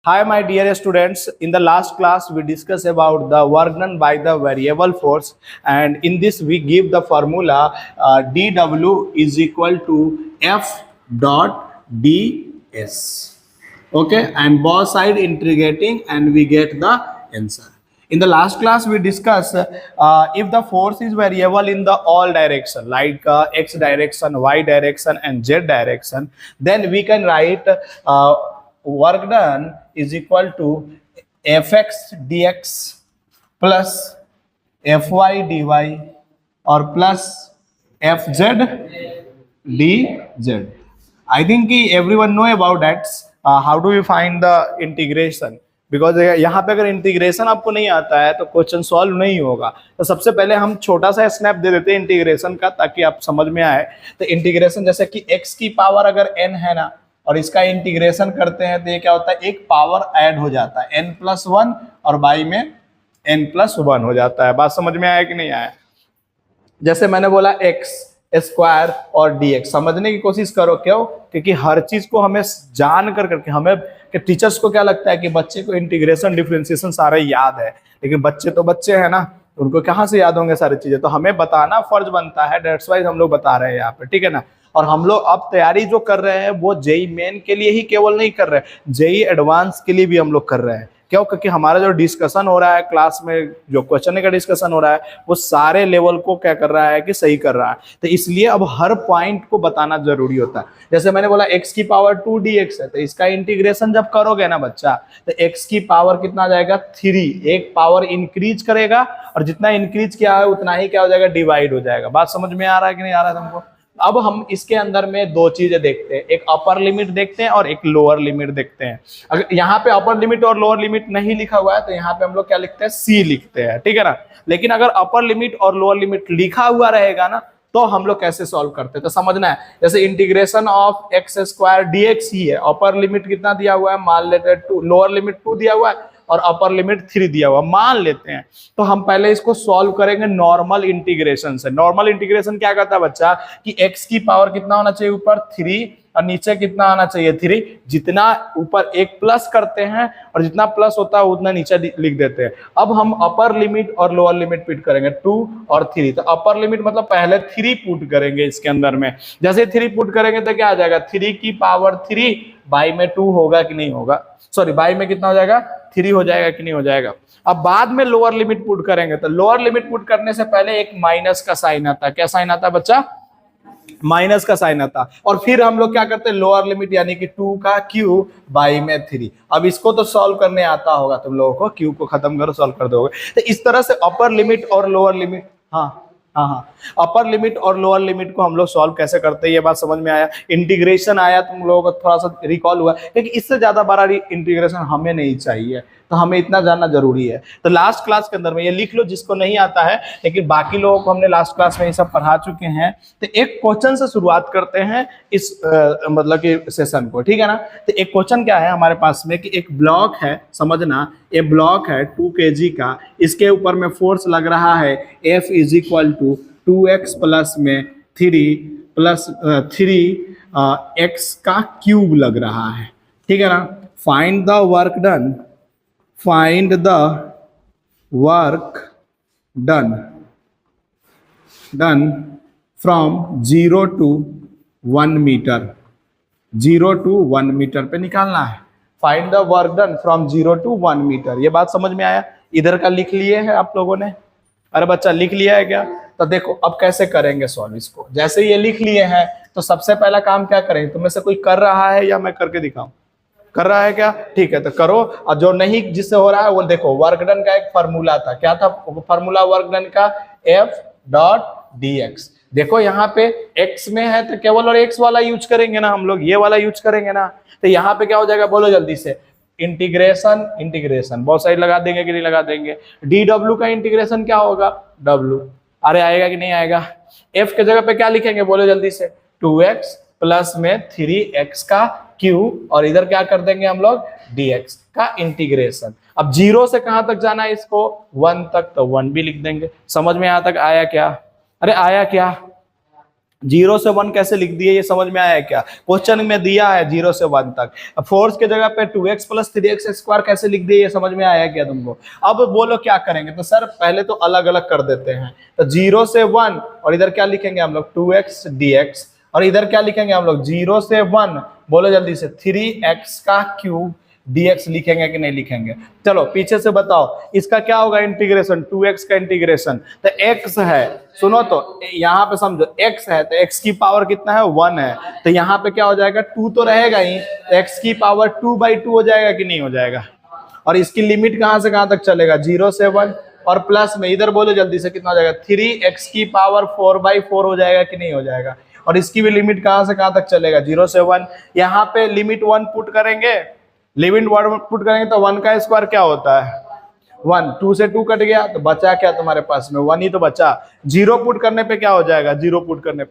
Hi, my dear students. In the last class, we discussed about the work done by the variable force, and in this, we give the formula dW is equal to F dot ds. Okay, and both side integrating, and we get the answer. In the last class, we discussed if the force is variable in the all direction, like x direction, y direction, and z direction, then we can write work done is equal to fx dx plus fy dy or plus fz dz. I think everyone know about that. How do we find the integration? Because यहाँ पे अगर integration आपको नहीं आता है तो question solve नहीं होगा। तो सबसे पहले हम छोटा सा स्नैप दे देते हैं इंटीग्रेशन का, ताकि आप समझ में आए। तो इंटीग्रेशन जैसे कि x की पावर अगर n है ना, और इसका इंटीग्रेशन करते हैं तो ये क्या होता है, एक पावर ऐड हो जाता है n+1 और बाई में n+1 हो जाता है। बात समझ में आया कि नहीं आया? जैसे मैंने बोला x स्क्वायर और dx, समझने की कोशिश करो। क्यों? क्योंकि हर चीज को हमें जान कर करके, हमें कि टीचर्स को क्या लगता है कि बच्चे को इंटीग्रेशन डिफरेंशिएशन सारे याद है, लेकिन बच्चे तो बच्चे हैं ना, उनको कहाँ से याद होंगे सारी चीजें। तो हमें बताना फर्ज बनता है, दैट्स वाइज हम लोग बता रहे हैं यहाँ पे, ठीक है ना। और हम लोग अब तैयारी जो कर रहे हैं वो जेई मेन के लिए ही केवल नहीं कर रहे हैं, जेई एडवांस के लिए भी हम लोग कर रहे हैं। क्यों? क्योंकि हमारा जो डिस्कशन हो रहा है क्लास में, जो क्वेश्चन का डिस्कशन हो रहा है, वो सारे लेवल को क्या कर रहा है कि सही कर रहा है। तो इसलिए अब हर पॉइंट को बताना जरूरी होता है। जैसे मैंने बोला x की पावर 2 dx है, तो इसका इंटीग्रेशन जब करोगे ना बच्चा, तो x की पावर कितना आ जाएगा 3, एक पावर इंक्रीज करेगा, और जितना इंक्रीज किया है उतना ही क्या हो जाएगा, डिवाइड हो जाएगा। बात समझ में आ रहा है कि नहीं आ रहा है तुमको? अब हम इसके अंदर में दो चीजें देखते हैं, एक अपर लिमिट देखते हैं और एक लोअर लिमिट देखते हैं। अगर यहाँ पे अपर लिमिट और लोअर लिमिट नहीं लिखा हुआ है तो यहाँ पे हम लोग क्या लिखते हैं, सी लिखते हैं, ठीक है ना। लेकिन अगर अपर लिमिट और लोअर लिमिट लिखा हुआ रहेगा ना, तो हम लोग कैसे सॉल्व करते हैं तो समझना है। जैसे integration of x square dx ही है, अपर लिमिट कितना दिया हुआ है, मान लेते हैं 2, लोअर लिमिट 2 दिया हुआ है और अपर लिमिट 3 दिया हुआ, मान लेते हैं। तो हम पहले इसको सॉल्व करेंगे नॉर्मल इंटीग्रेशन से। नॉर्मल इंटीग्रेशन क्या करता है बच्चा कि x की पावर कितना होना चाहिए, ऊपर 3 और नीचे कितना आना चाहिए 3। जितना ऊपर एक प्लस करते हैं और जितना प्लस होता है उतना नीचे लिख देते हैं। अब हम अपर लिमिट और लोअर लिमिट पुट करेंगे 2 और 3। तो अपर लिमिट मतलब पहले 3 पुट करेंगे इसके अंदर में। जैसे 3 पुट करेंगे तो क्या आ जाएगा, 3 की पावर 3 बाई में 2 होगा कि नहीं होगा, सॉरी बाई में कितना हो जाएगा 3 हो जाएगा कि नहीं हो जाएगा। अब बाद में लोअर लिमिट पुट करेंगे, तो लोअर लिमिट पुट करने से पहले एक माइनस का साइन आता है। क्या साइन आता है बच्चा? माइनस का साइन आता। और फिर हम लोग क्या करते हैं, लोअर लिमिट यानी कि 2 का क्यू बाई में 3। अब इसको तो सॉल्व करने आता होगा तुम लोगों को, क्यू को खत्म करो सॉल्व कर दोगे। तो इस तरह से अपर लिमिट और लोअर लिमिट, हाँ, अपर लिमिट और लोअर लिमिट को हम लोग सॉल्व कैसे करते हैं, ये बात समझ में आया। इंटीग्रेशन आया तुम लोगों को थोड़ा सा रिकॉल हुआ, लेकिन इससे ज्यादा बड़ा इंटीग्रेशन हमें नहीं चाहिए, तो हमें इतना जानना जरूरी है। तो लास्ट क्लास के अंदर में ये लिख लो जिसको नहीं आता है, लेकिन बाकी लोगों को हमने लास्ट क्लास में ये सब पढ़ा चुके हैं। तो एक क्वेश्चन से शुरुआत करते हैं इस मतलब कि सेशन को, ठीक है ना। तो एक क्वेश्चन क्या है हमारे पास में कि एक ब्लॉक है, समझना, ये ब्लॉक है 2 kg का, इसके ऊपर में फोर्स लग रहा है F is equal to 2x plus में 3x का क्यूब लग रहा है, ठीक है ना। Find the work done, find the work done from 0 to 1 meter, 0 to 1 meter पे निकालना है। Find the work done from 0 to 1 meter। ये बात समझ में आया? इधर का लिख लिए है आप लोगों ने? अरे बच्चा लिख लिया है क्या? तो देखो अब कैसे करेंगे सॉल्व इसको। जैसे ये लिख लिए हैं तो सबसे पहला काम क्या करेंगे, तुम में से कोई कर रहा है या मैं करके दिखाऊं? कर रहा है क्या? ठीक है, तो करो। और जो नहीं जिससे हो रहा है वो देखो, वर्क डन का एक फार्मूला था, क्या था फार्मूला वर्क डन का? F dot dx। देखो यहाँ पे x में है तो केवल और x वाला यूज करेंगे ना हम लोग, ये वाला यूज करेंगे ना। तो यहाँ पे क्या हो जाएगा, बोलो जल्दी से। इंटीग्रेशन बहुत साइड लगा देंगे कि नहीं लगा देंगे। dw का इंटीग्रेशन क्या होगा, w। अरे आएगा कि नहीं आएगा? f के जगह पे क्या लिखेंगे, बोलो जल्दी से। 2x प्लस में 3x का क्यूब, और इधर क्या कर देंगे हम लोग, dx का इंटीग्रेशन। अब 0 से कहां तक जाना है इसको, 1 तक, तो 1 भी लिख देंगे। समझ में यहां तक आया क्या? अरे आया क्या? जीरो से वन कैसे लिख दिए, ये समझ में आया है क्या? क्वेश्चन में दिया है जीरो से वन तक। अब फोर्स के जगह पे 2x प्लस 3x स्क्वायर कैसे लिख दिए, ये समझ में आया है क्या तुमको? अब बोलो क्या करेंगे? तो सर पहले तो अलग अलग कर देते हैं। तो जीरो से वन, और इधर क्या लिखेंगे हम लोग? 2x dx, और इधर क्या लिखेंगे हम लोग? जीरो से वन, बोलो जल्दी से, 3x का क्यूब dx लिखेंगे कि नहीं लिखेंगे? चलो पीछे से बताओ, इसका क्या होगा इंटीग्रेशन? 2x का इंटीग्रेशन, तो x है, सुनो तो यहाँ पे समझो, x है तो x की पावर कितना है? 1 है, तो यहाँ पे क्या हो जाएगा? 2 तो रहेगा ही, तो x की पावर 2/2 हो जाएगा कि नहीं हो जाएगा? और इसकी लिमिट कहाँ से कहाँ तक चलेगा? 0 से 1, और प्लस में इधर बोलो जल्दी से कितना हो जाएगा? 3x की पावर 4/4 हो जाएगा कि नहीं हो जाएगा? और इसकी भी लिमिट कहाँ से कहाँ तक चलेगा? 0 से 1। यहाँ पे लिमिट 1 पुट करेंगे, लिमिट 1 पुट करेंगे तो 1 का स्क्वायर क्या होता है? 1, 2 से 2 कट गया तो बचा क्या तुम्हारे पास में? 1 ही तो बचा। 0 पुट करने पे क्या हो जाएगा? 0 पुट करने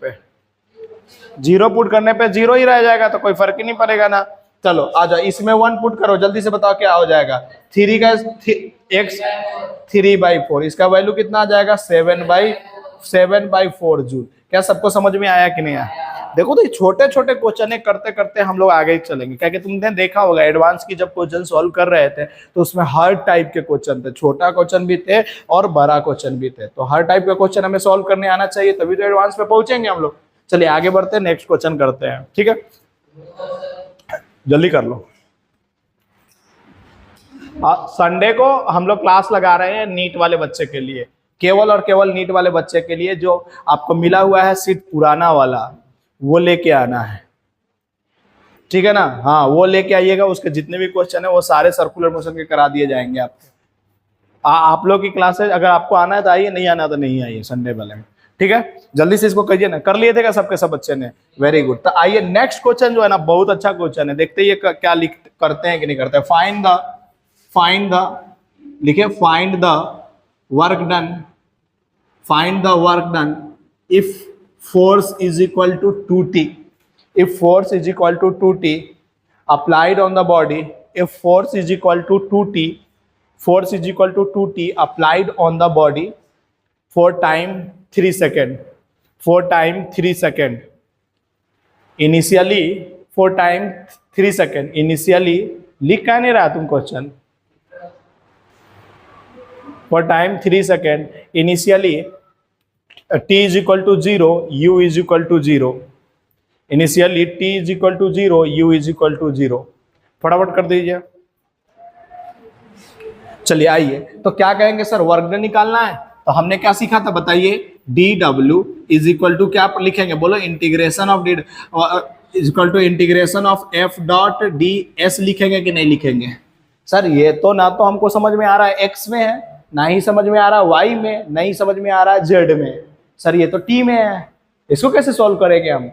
पे 0 ही रह जाएगा, तो कोई फर्क ही नहीं पड़ेगा ना। चलो आ जाओ, इसमें 1 पुट करो, जल्दी से बताओ क्या हो जाएगा? 3 का x 3/4, इसका वैल्यू कितना आ जाएगा? 7/4 जूल। क्या सबको समझ में आया कि नहीं आया? देखो तो छोटे छोटे क्वेश्चन करते करते हम लोग आगे ही चलेंगे, क्या कि तुमने देखा होगा एडवांस की जब क्वेश्चन सॉल्व कर रहे थे तो उसमें हर टाइप के क्वेश्चन थे, छोटा क्वेश्चन भी थे और बड़ा क्वेश्चन भी थे। तो हर टाइप का क्वेश्चन हमें सॉल्व करने आना चाहिए, तभी तो एडवांस पे पहुंचेंगे हम लोग। चलिए आगे बढ़ते हैं, नेक्स्ट क्वेश्चन करते हैं, ठीक है? जल्दी कर लो। संडे को हम लोग क्लास लगा रहे हैं नीट वाले बच्चे के लिए, केवल और केवल नीट वाले बच्चे के लिए। जो आपको मिला हुआ है सीट पुराना वाला, वो लेके आना है, ठीक है ना? हाँ वो लेके आइएगा, उसके जितने भी क्वेश्चन है वो सारे सर्कुलर मोशन के करा दिए जाएंगे आपको। आप लोग की क्लासेज अगर आपको आना है तो आइए, नहीं आना तो नहीं आइए संडे वाले में, ठीक है? जल्दी से इसको करिए ना। कर लिए थे क्या सबके सब बच्चे ने? Very good. तो आइए नेक्स्ट क्वेश्चन जो है ना, बहुत अच्छा क्वेश्चन है, देखते ये क्या लिख करते हैं कि नहीं करते हैं। फाइंड द लिखे, find the work done if force is equal to 2t, if force is equal to 2t applied on the body, if force is equal to 2t applied on the body for time 3 second initially, for time 3 second initially, लिख क्या नहीं रहा तुम question? for time 3 second initially t is equal to 0, u is equal to 0, initially t is equal to 0, u is equal to 0। फटाफट कर दीजिए। चलिए आइए, तो क्या कहेंगे सर? वर्क डन निकालना है, तो हमने क्या सीखा था बताइए? dw इज इक्वल टू क्या लिखेंगे? बोलो, integration of d is equal to integration of f dot ds लिखेंगे कि नहीं लिखेंगे? सर ये तो ना तो हमको समझ में आ रहा है x में है, ना ही समझ में आ रहा है y में, नहीं समझ में आ रहा है z में। सर ये तो t में है, इसको कैसे सॉल्व करेंगे हम?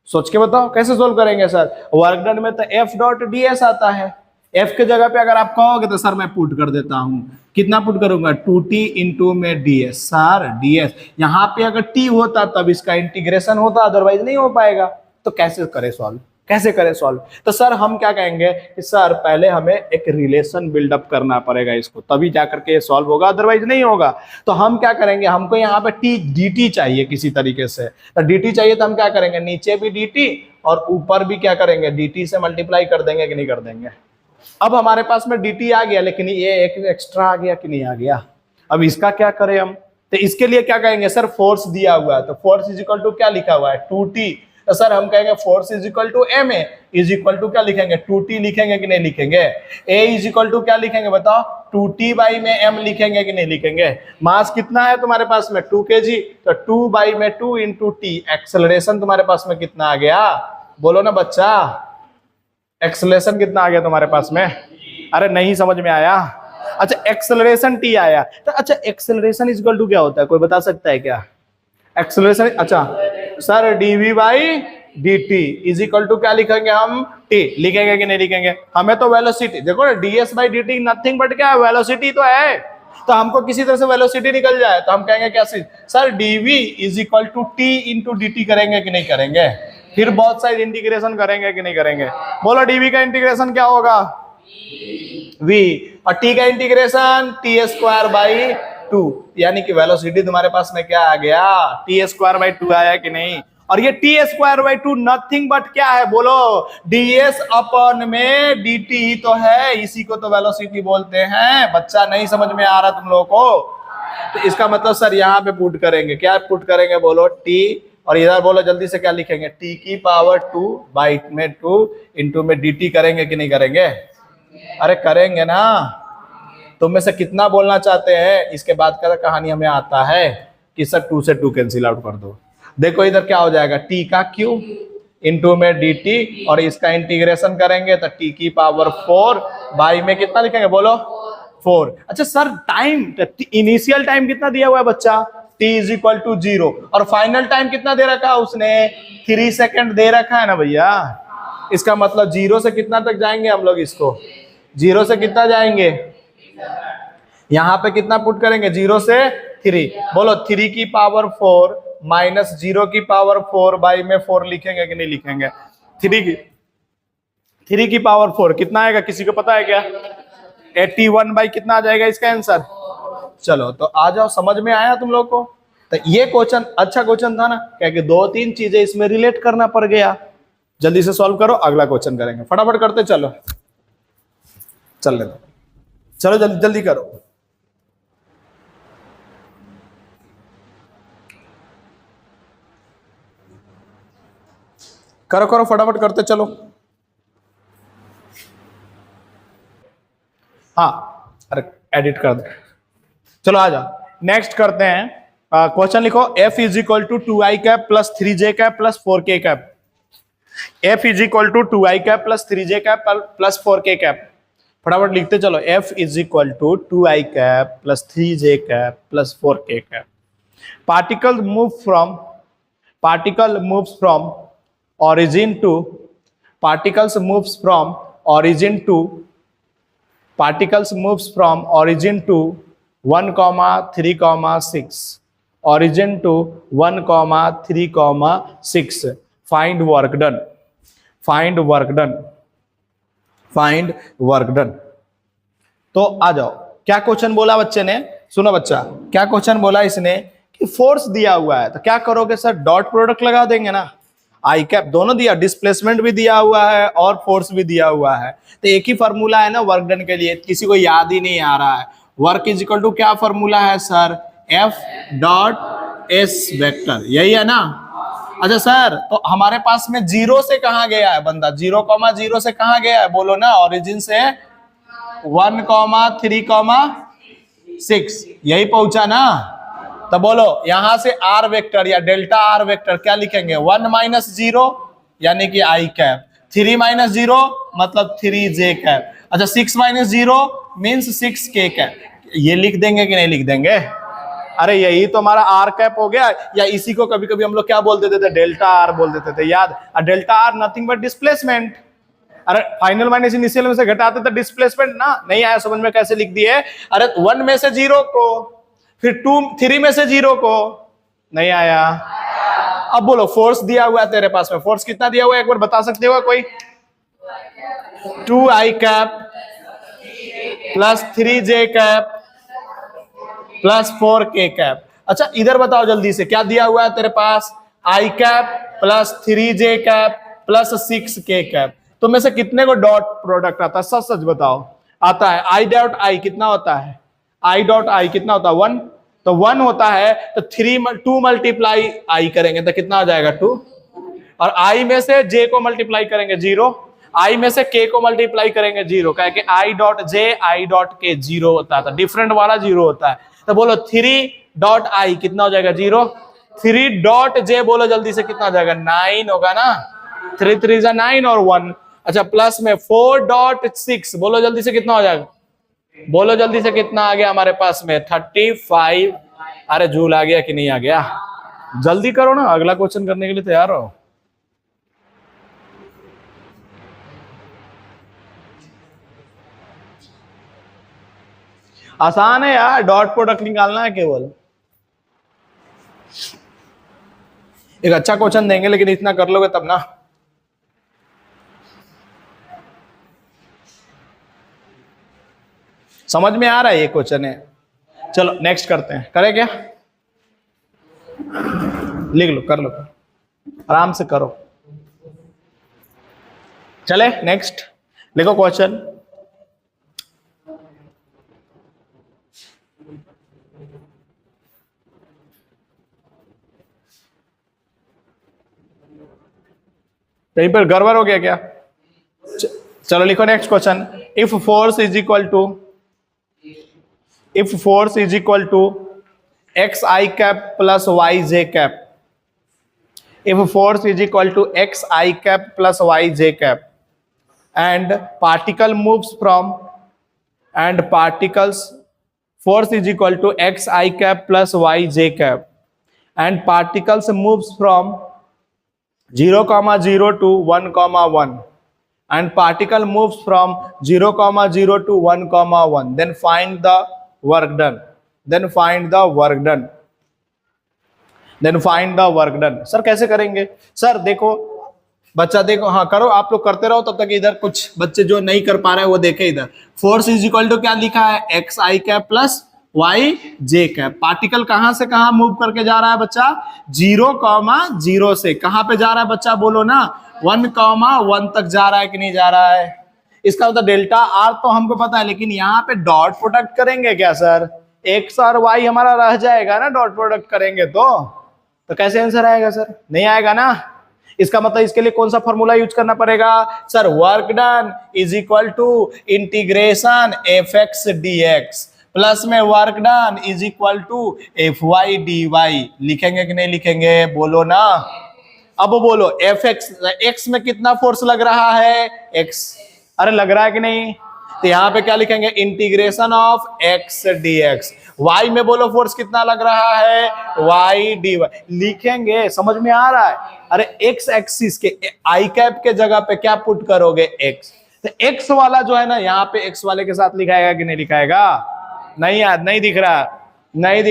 सोच के बताओ कैसे सॉल्व करेंगे सर? वर्क डन में तो f डॉट ds आता है, f के जगह पे अगर आप कहोगे तो सर मैं पुट कर देता हूं, कितना पुट करूंगा? 2t इंटू में ds। सर ds यहाँ पे अगर t होता तब इसका इंटीग्रेशन होता, अदरवाइज नहीं हो पाएगा। तो कैसे करें सॉल्व? तो सर हम क्या कहेंगे कि सर पहले हमें एक रिलेशन बिल्डअप करना पड़ेगा इसको, तभी जाकर के ये सॉल्व होगा, अदरवाइज नहीं होगा। तो हम क्या करेंगे? हमको यहाँ पे dt चाहिए किसी तरीके से, तो dt चाहिए तो हम क्या करेंगे? नीचे भी dt और ऊपर भी क्या करेंगे? dt से मल्टीप्लाई कर देंगे कि नहीं कर देंगे? अब हमारे पास में dt आ गया, लेकिन ये एक एक्स्ट्रा आ गया कि नहीं आ गया? अब इसका क्या करें हम? तो इसके लिए क्या कहेंगे? सर फोर्स दिया हुआ है, तो फोर्स इज इक्वल टू क्या लिखा हुआ है? 2t। तो सर हम कहेंगे force is equal to ma is equal to क्या लिखेंगे? 2t लिखेंगे कि नहीं लिखेंगे? a इज इक्वल टू क्या लिखेंगे बताओ? 2t बाई में m लिखेंगे कि नहीं लिखेंगे? मास कितना है तुम्हारे पास में? 2 kg, तो 2 बाई में 2 इंटू t। एक्सेलरेशन तुम्हारे पास में कितना आ गया? बोलो ना बच्चा, एक्सेलरेशन कितना आ गया तुम्हारे पास में? अरे नहीं समझ में आया? अच्छा एक्सेलरेशन t आया, तो अच्छा एक्सेलरेशन इज इक्वल टू क्या होता है? कोई बता सकता है क्या एक्सेलरेशन? अच्छा sir dv by dt is equal to क्या लिखेंगे हम? t लिखेंगे कि नहीं लिखेंगे? हमें तो वेलोसिटी, देखो ना, ds by dt nothing but क्या है? वेलोसिटी तो है। तो हमको किसी तरह से वेलोसिटी निकल जाए तो हम कहेंगे क्या? Sir dv is equal to t into dt करेंगे कि नहीं करेंगे? फिर बहुत सारे इंटीग्रेशन करेंगे कि नहीं करेंगे? बोलो dv का इंटीग्रेशन क्या होगा? v, और t का इंटीग्रेशन t स्क्वायर बाई 2, यानी कि वेलोसिटी तुम्हारे पास में क्या आ गया? t स्क्वायर बाई 2 आया कि नहीं? और ये T square by two nothing but क्या है बोलो, ds अपन में dt ही तो है, इसी को तो वेलोसिटी बोलते हैं। बच्चा नहीं समझ में आ रहा तुम लोगों को? तो इसका मतलब सर यहाँ पे पुट करेंगे, क्या पुट करेंगे बोलो, t, और इधर बोलो जल्दी से क्या लिखेंगे, t की पावर 2 बाई में 2 इंटू में dt करेंगे कि नहीं करेंगे? अरे करेंगे ना। तुम में से कितना बोलना चाहते हैं? इसके बाद का कहानी हमें आता है कि सर 2 से 2 कैंसिल आउट कर दो। देखो इधर क्या हो जाएगा, t का क्यू इंटू में dt, और इसका इंटीग्रेशन करेंगे तो t की पावर 4 बाई में कितना लिखेंगे बोलो, 4। अच्छा सर टाइम, इनिशियल टाइम कितना दिया हुआ है बच्चा, t इज इक्वल टू 0, और फाइनल टाइम कितना दे रखा है उसने, 3 सेकेंड दे रखा है ना भैया। इसका मतलब 0 से कितना तक जाएंगे हम लोग, इसको 0 से कितना जाएंगे, यहां पे कितना पुट करेंगे, 0 से 3, बोलो 3 की पावर 4 माइनस 0 की पावर 4 बाई में 4 लिखेंगे कि नहीं लिखेंगे? 3 की पावर 4 कितना आएगा, किसी को पता है क्या? 81 बाई कितना आ जाएगा इसका आंसर? चलो तो आ जाओ, समझ में आया तुम लोग को? तो ये क्वेश्चन अच्छा क्वेश्चन था ना, क्या कि 2-3 चीजें इसमें रिलेट करना पड़ गया। जल्दी से सॉल्व करो, अगला क्वेश्चन करेंगे, फटाफट करते चलो, चल ले चलो जल्दी जल्दी करो। करो करो फटाफट करते चलो। हाँ अरे एडिट कर दे, चलो आ जाओ नेक्स्ट करते हैं। क्वेश्चन लिखो, f is equal to 2i cap plus 3j cap plus 4k cap. f is equal to 2i cap plus 3j cap plus 4k cap. फटाफट लिखते चलो, f is equal to 2i cap plus 3j cap plus 4k cap. Particle moves from origin to particles moves from origin to 1, 3, 6, origin to 1, 3, 6, find work done। तो आ जाओ, क्या question बोला बच्चे ने, सुनो बच्चा, क्या क्वेश्चन बोला इसने कि फोर्स दिया हुआ है, तो क्या करोगे सर, डॉट प्रोडक्ट लगा देंगे ना। आई कैप दोनों दिया, डिस्प्लेसमेंट भी दिया हुआ है और फोर्स भी दिया हुआ है, तो एक ही फॉर्मूला है ना वर्क डन के लिए, किसी को याद ही नहीं आ रहा है। वर्क इज इक्वल टू क्या फॉर्मूला है sir, F dot S vector, यही है ना। अच्छा सर, तो हमारे पास में 0 से कहां गया है बंदा, 0,0 से कहां गया है बोलो ना, ओरिजिन से 1, 3, 6 यही पहुंचा ना। तो बोलो यहां से आर वेक्टर या डेल्टा आर वेक्टर क्या लिखेंगे, 1 माइनस 0 यानी कि आई कैप, 3 माइनस 0 मतलब 3j कैप। अच्छा 6 माइनस 0 मीन्स 6k कैप, ये लिख देंगे कि नहीं लिख देंगे? अरे यही तो हमारा आर कैप हो गया, या इसी को कभी कभी हम लोग क्या बोल देते थे, डेल्टा आर बोल देते थे, याद? Delta R nothing but displacement. अरे फाइनल माइनस इनिशियल में से घटाते थे डिस्प्लेसमेंट ना। नहीं आया समझ में, कैसे लिख दिए? अरे 1 में से 0 को, फिर 3 में से 0 को, नहीं आया। अब बोलो फोर्स दिया हुआ है तेरे पास में, फोर्स कितना दिया हुआ है एक बार बता सकते हो कोई? 2i cap plus 3j cap plus 4k cap. अच्छा इधर बताओ जल्दी से, क्या दिया हुआ है तेरे पास, i cap plus 3j cap plus 6k cap. तो में से कितने को डॉट प्रोडक्ट आता है, सच सच बताओ? आता है। i डॉट i कितना होता है, i डॉट i कितना होता है, 1, तो 1 होता है, तो 2 मल्टीप्लाई i करेंगे तो कितना आ जाएगा 2, और i में से j को मल्टीप्लाई करेंगे 0, i में से k को मल्टीप्लाई करेंगे 0, कह के i dot j i dot k 0 होता है, तो डिफरेंट वाला 0 होता है। तो बोलो 3 डॉट i कितना हो जाएगा 0, 3 डॉट j बोलो जल्दी से कितना हो जाएगा, 9 होगा ना, 3 3 जा 9 और 1। अच्छा प्लस में 4 डॉट 6 बोलो जल्दी से कितना हो जाएगा, बोलो जल्दी से कितना आ गया हमारे पास में, 35। अरे जूल आ गया कि नहीं आ गया? जल्दी करो ना, अगला क्वेश्चन करने के लिए तैयार हो। आसान है यार, डॉट प्रोडक्ट निकालना है केवल। एक अच्छा क्वेश्चन देंगे लेकिन इतना कर लोगे तब ना। समझ में आ रहा है ये क्वेश्चन है? चलो नेक्स्ट करते हैं, करें क्या? लिख लो, कर लो। आराम से करो। चले नेक्स्ट लिखो क्वेश्चन। कहीं पर गड़बड़ हो गया क्या? चलो लिखो next question. If force is equal to x i cap plus y j cap, if force is equal to x I cap plus y j cap and particle moves from and particles force is equal to x I cap plus y j cap and particles moves from 0, 0 to 1, 1 and particle moves from 0, 0 to 1, 1, then find the work done. Then find the work done. Sir कैसे करेंगे? Sir देखो बच्चा, देखो, हाँ करो, आप लोग करते रहो तब तक। इधर कुछ बच्चे जो नहीं कर पा रहे हैं वो देखे इधर। फोर्स इज इक्वल टू क्या लिखा है? X i cap plus y j cap. Particle कहां से कहां मूव करके जा रहा है बच्चा? 0, 0 से कहां पे जा रहा है बच्चा? बोलो ना, 1, 1 तक जा रहा है कि नहीं जा रहा है? इसका मतलब डेल्टा आर तो हमको पता है, लेकिन यहाँ पे डॉट प्रोडक्ट करेंगे क्या सर? एक्स और वाई हमारा रह जाएगा ना डॉट प्रोडक्ट करेंगे तो कैसे आंसर आएगा सर? नहीं आएगा ना। इसका मतलब इसके लिए कौन सा फॉर्मूला यूज करना पड़ेगा sir? Work done is equal to integration F X D X plus में work done is equal to F Y D Y. लिखेंगे कि नहीं लिखेंगे? बोलो ना। अब बोलो एफ एक्स में कितना फोर्स लग रहा है? एक्स। अरे लग रहा है कि नहीं? तो यहाँ पे क्या लिखेंगे? Integration of x D x. Y में बोलो फोर्स कितना लग रहा है? वाई डी वाई लिखेंगे। समझ में आ रहा है? अरे एक्स एक्सिस के आई कैप के जगह पे क्या पुट करोगे? एक्स। तो एक्स वाला जो है ना, यहाँ पे एक्स वाले के साथ लिखाएगा कि नहीं लिखाएगा? नहीं यार, नहीं दिख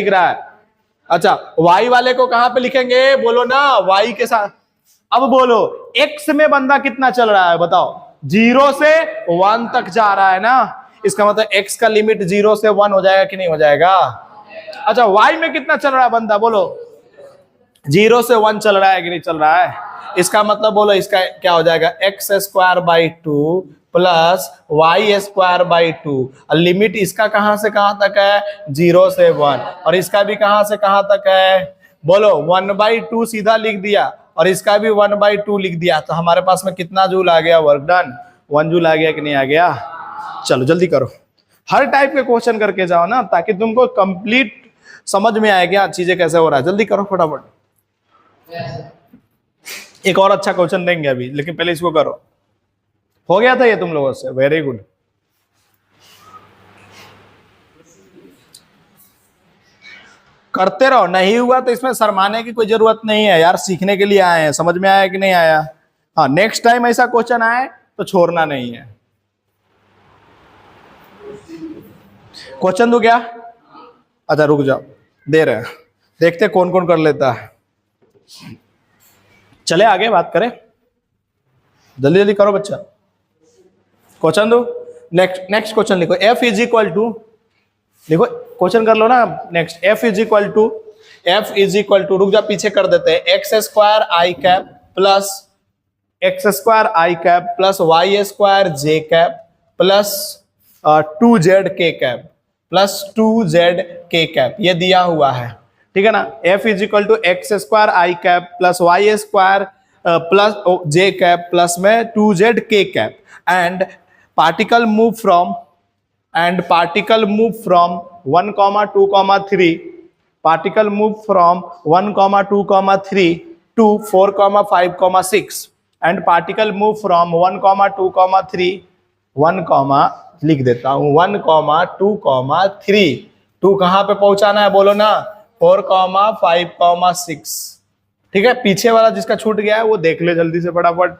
रहा है। अच्छा, वाई वाले को कहां पे लिखेंगे? बोलो ना, वाई के साथ। अब बोलो एक्स में बंदा कितना चल रहा है बताओ? 0 से 1 तक जा रहा है ना। इसका मतलब x का लिमिट 0 से 1 हो जाएगा कि नहीं हो जाएगा? अच्छा, y में कितना चल रहा है बंदा? बोलो 0 से 1 चल रहा है कि नहीं चल रहा है? इसका मतलब बोलो इसका क्या हो जाएगा? X square by 2 plus y square by 2। Limit इसका कहां से कहां तक है? 0 से 1। और इसका भी कहां से कहां तक है? बोलो 1/2 सीधा लिख दिया और इसका भी 1/2 लिख दिया। तो हमारे पास में कितना जूल आ गया? वर्क डन 1 जूल आ गया कि नहीं आ गया? चलो जल्दी करो, हर टाइप के क्वेश्चन करके जाओ ना, ताकि तुमको कंप्लीट समझ में आए क्या चीजें कैसे हो रहा है। जल्दी करो फटाफट। एक और अच्छा क्वेश्चन देंगे अभी, लेकिन पहले इसको करो। हो गया था ये तुम लोगों से? Very good. करते रहो, नहीं हुआ तो इसमें शर्माने की कोई जरूरत नहीं है यार, सीखने के लिए आए हैं। समझ में आया कि नहीं आया? हाँ, नेक्स्ट टाइम ऐसा क्वेश्चन आए तो छोड़ना नहीं है। क्वेश्चन दो क्या? अच्छा रुक जाओ, दे रहे हैं, देखते कौन कौन कर लेता है। चले आगे बात करें, जल्दी जल्दी करो बच्चा। क्वेश्चन दो। नेक्स्ट क्वेश्चन लिखो। एफ इज इक्वल टू, देखो क्वेश्चन कर लो ना। Next f is equal to, रुक जा पीछे कर देते हैं। X square i cap plus y square j cap plus 2z k cap plus 2z k cap, ये दिया हुआ है, ठीक है ना। F is equal to x square i cap plus y square plus j cap plus में 2z k cap and particle move from 1, 2, 3, particle move from 1, 2, 3 to 4, 5, 6 and particle move from 1, 2, 3 लिख देता हूं 1, 2, 3। 2 कहां पे पहुंचाना है बोलो ना? 4, 5, 6। ठीक है, पीछे वाला जिसका छूट गया है वो देख ले जल्दी से फटाफट।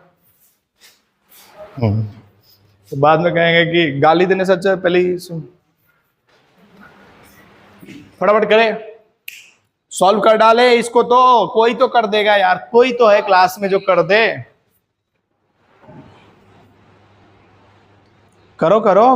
तो बाद में कहेंगे कि गाली देने से अच्छा पहले ही सुन, फटाफट करे, सॉल्व कर डाले इसको। तो कोई तो कर देगा यार, कोई तो है क्लास में जो कर दे। करो करो,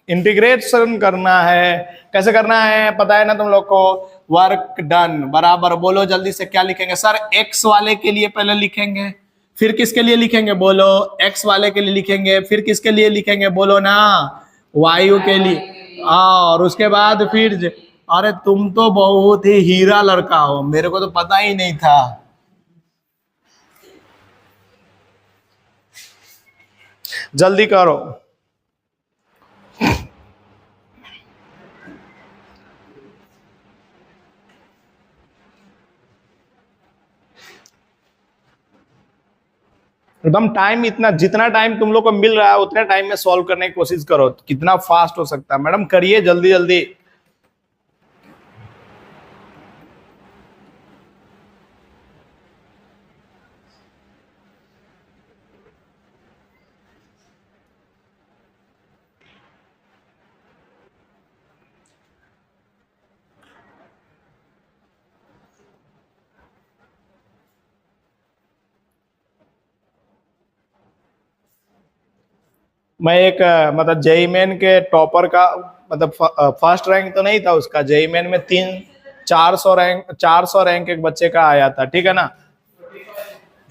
इंटीग्रेशन करना है। कैसे करना है पता है ना तुम लोग को? वर्क डन बराबर, बोलो जल्दी से क्या लिखेंगे सर? एक्स वाले के लिए पहले लिखेंगे, फिर किसके लिए लिखेंगे बोलो? एक्स वाले के लिए लिखेंगे, फिर किसके लिए लिखेंगे बोलो ना? वायु के लिए। और उसके बाद फिर अरे तुम तो बहुत ही हीरा लड़का हो, मेरे को तो पता ही नहीं था। जल्दी करो। एकदम टाइम, इतना जितना टाइम तुम लोग को मिल रहा है उतने टाइम में सॉल्व करने की कोशिश करो। कितना फास्ट हो सकता है मैडम, करिए जल्दी जल्दी। मैं एक मतलब जेई मेन के टॉपर का, मतलब फर्स्ट रैंक तो नहीं था उसका, जेई मेन में 400 रैंक एक बच्चे का आया था, ठीक है ना?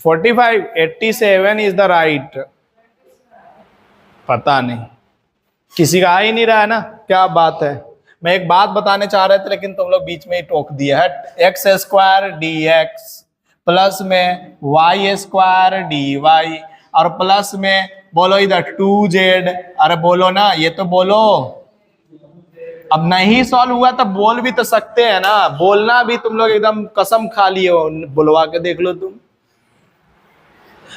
45, 87 इज द राइट। पता नहीं, किसी का आ ही नहीं रहा है ना, क्या बात है। मैं एक बात बताने चाह रहे थे लेकिन तुम लोग बीच में ही टोक दिया है। X square D X plus में वाई स्क्वायर डी वाई, और प्लस में बोलो इधर 2z। अरे बोलो ना, ये तो बोलो। अब नहीं सॉल्व हुआ तो बोल भी तो सकते हैं ना, बोलना भी तुम लोग एकदम कसम खा लिए हो, बुलवा के देख लो तुम।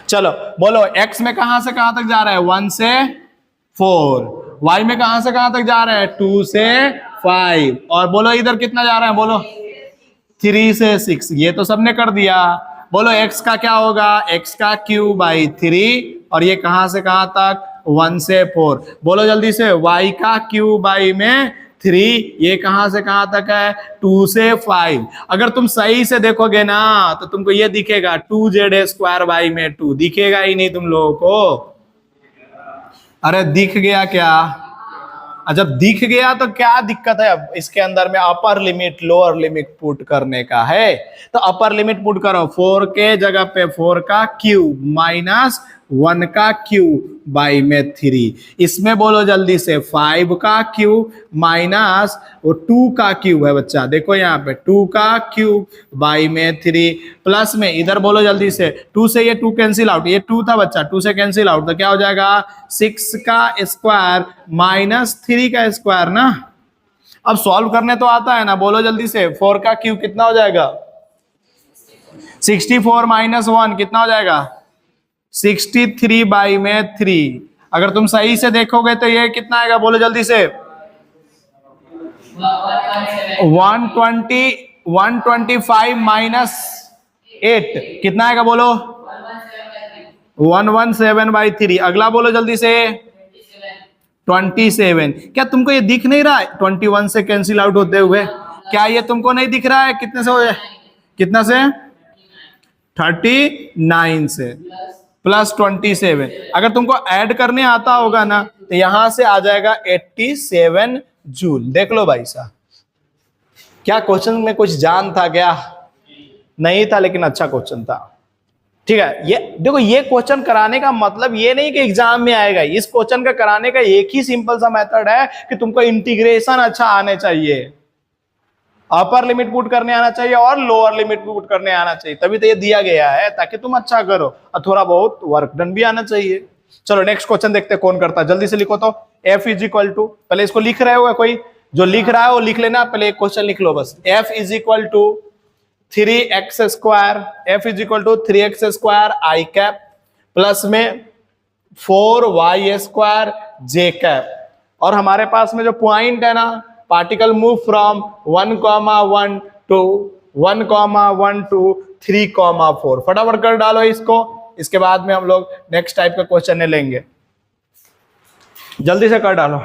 चलो बोलो, x में कहां से कहां तक जा रहा है? 1 से 4। y में कहां से कहां तक जा रहा है? 2 से 5। और बोलो इधर कितना जा रहा है बोलो? 3 से 6। ये तो सबने कर दिया। बोलो x का क्या होगा? x का क्यूब बाई 3, और ये कहां से कहां तक? 1 से 4। बोलो जल्दी से, y का क्यूब बाई में 3, ये कहां से कहां तक है? 2 से 5। अगर तुम सही से देखोगे ना तो तुमको ये दिखेगा 2z स्क्वायर बाई में 2, दिखेगा ही नहीं तुम लोगों को। अरे दिख गया क्या? जब दिख गया तो क्या दिक्कत है? अब इसके अंदर में upper limit lower limit put करने का है, तो अपर लिमिट पुट करो। 4 के जगह पे 4 का क्यूब माइनस 1 का क्यूब बाई में 3। इसमें बोलो जल्दी से 5 का क्यूब माइनस वो 2 का क्यूब है बच्चा, देखो यहाँ पे 2 का क्यूब बाई में 3, प्लस में इधर बोलो जल्दी से 2 से ये 2 कैंसिल आउट, ये 2 था बच्चा, 2 से कैंसिल आउट तो क्या हो जाएगा? 6 का स्क्वायर माइनस 3 का स्क्वायर ना। अब सॉल्व करने तो आता है ना, बोलो जल्दी से 4 का क्यूब कितना हो जाएगा? 64 माइनस 1 कितना हो जाएगा? 63 बाई में 3। अगर तुम सही से देखोगे तो ये कितना आएगा बोलो जल्दी से? 125 माइनस 8 कितना आएगा बोलो? 117/3। अगला बोलो जल्दी से 27। क्या तुमको ये दिख नहीं रहा है 21 से कैंसिल आउट होते हुए? क्या ये तुमको नहीं दिख रहा है? कितने से हो जाए? कितना से? 39 से प्लस 27। अगर तुमको ऐड करने आता होगा ना तो यहां से आ जाएगा 87 जूल। देख लो भाई साहब, क्या क्वेश्चन में कुछ जान था क्या? नहीं था, लेकिन अच्छा क्वेश्चन था। ठीक है, ये देखो, ये क्वेश्चन कराने का मतलब ये नहीं कि एग्जाम में आएगा। इस क्वेश्चन का कराने का एक ही सिंपल सा मेथड है कि तुमको इंटीग्रेशन अच्छा आने चाहिए, अपर लिमिट पुट करने आना चाहिए और लोअर लिमिट पुट करने आना चाहिए, तभी तो ये दिया गया है ताकि तुम अच्छा करो, और थोड़ा बहुत वर्क डन भी आना चाहिए। चलो नेक्स्ट क्वेश्चन देखते हैं कौन करता है, जल्दी से लिखो तो। f इज इक्वल टू, पहले इसको लिख रहे होगा कोई? जो लिख रहा है वो लिख लेना, पहले एक क्वेश्चन लिख लो बस। f is equal to 3x square, f is equal to 3x square i cap plus में 4y स्क्वायर जे कैप। और हमारे पास में जो पॉइंट है ना, particle move from 1,1 to 1,1 to 3,4। फटाफट कर डालो इसको, इसके बाद में हम लोग नेक्स्ट टाइप का क्वेश्चन लेंगे। जल्दी से कर डालो।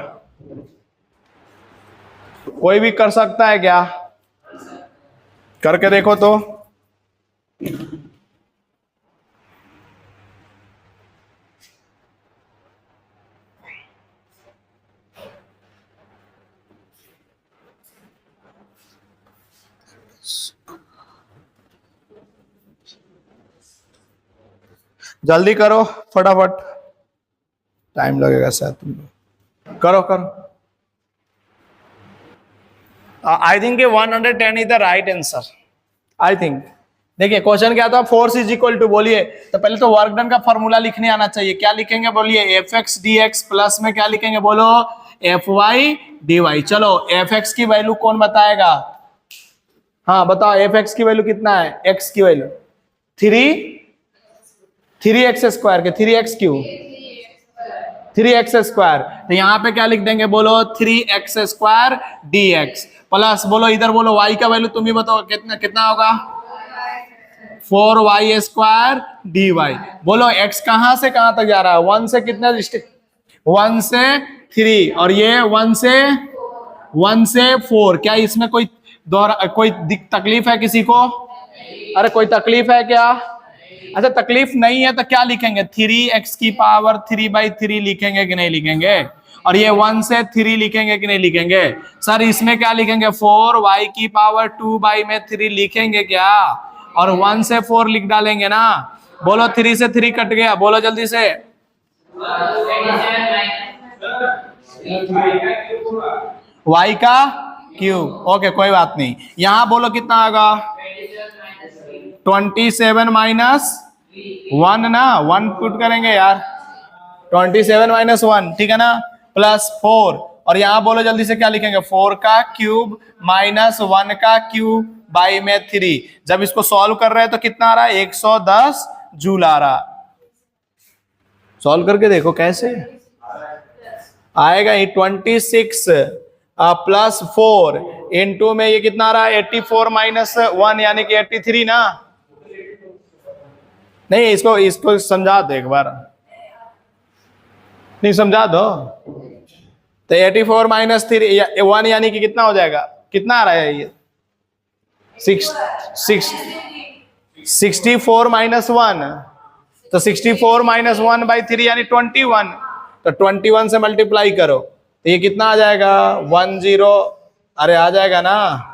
कोई भी कर सकता है क्या? करके देखो तो। जल्दी करो फटाफट, टाइम लगेगा शायद तुम लोग। करो करो। I think 110 is the right answer, I think. देखिए क्वेश्चन क्या था, फोर्स इज इक्वल टू, बोलिए तो पहले तो वर्क डन का फॉर्मूला लिखने आना चाहिए। क्या लिखेंगे बोलिए, F X D X plus में क्या लिखेंगे बोलो, एफ वाई डी वाई। चलो एफ एक्स की वैल्यू कौन बताएगा, हाँ बताओ एफ एक्स की वैल्यू कितना है, एक्स की वैल्यू 3 एक्स स्क्वायर के 3x क्यू 3x स्क्वायर। तो यहाँ पे क्या लिख देंगे बोलो, 3x स्क्वायर dx प्लस, बोलो इधर बोलो y का वैल्यू तुम ही बताओ कितना कितना होगा, 4y स्क्वायर dy। बोलो x कहां से कहां तक जा रहा है, 1 से कितना, 1 से 3, और ये 1 से 4। क्या इसमें कोई कोई तकलीफ है किसी को, अरे कोई तकलीफ है क्या, अच्छा तकलीफ नहीं है तो क्या लिखेंगे, 3x की पावर 3/3 लिखेंगे कि नहीं लिखेंगे, और ये 1 से 3 लिखेंगे कि नहीं लिखेंगे। सर इसमें क्या लिखेंगे, 4y की पावर 2/3 लिखेंगे क्या, और 1 से 4 लिख डालेंगे ना। बोलो 3 से 3 कट गया, बोलो जल्दी से, y का क्यूब। ओके कोई बात नहीं, यहां बोलो कितना आएगा, 27 माइनस 1 ना, 1 पुट करेंगे यार, 27 माइनस 1 ठीक है ना, प्लस 4, और यहां बोलो जल्दी से क्या लिखेंगे, 4 का क्यूब माइनस 1 का क्यूब बाई में 3। जब इसको सॉल्व कर रहे हैं तो कितना आ रहा है, 110 जूल आ रहा। सॉल्व करके देखो कैसे आएगा, 26 प्लस 4 इनटू में ये कितना आ रहा है, 84 माइनस 1 यानी कि 83 ना। नहीं इसको समझा दो एक बार, नहीं समझा दो, तो 84 माइनस 1 यानी कि कितना हो जाएगा, कितना आ रहा है ये, 64 माइनस 1, तो 64 माइनस 1/3 यानी 21, तो 21 से मल्टीप्लाई करो तो ये कितना आ जाएगा, 10, अरे आ जाएगा ना।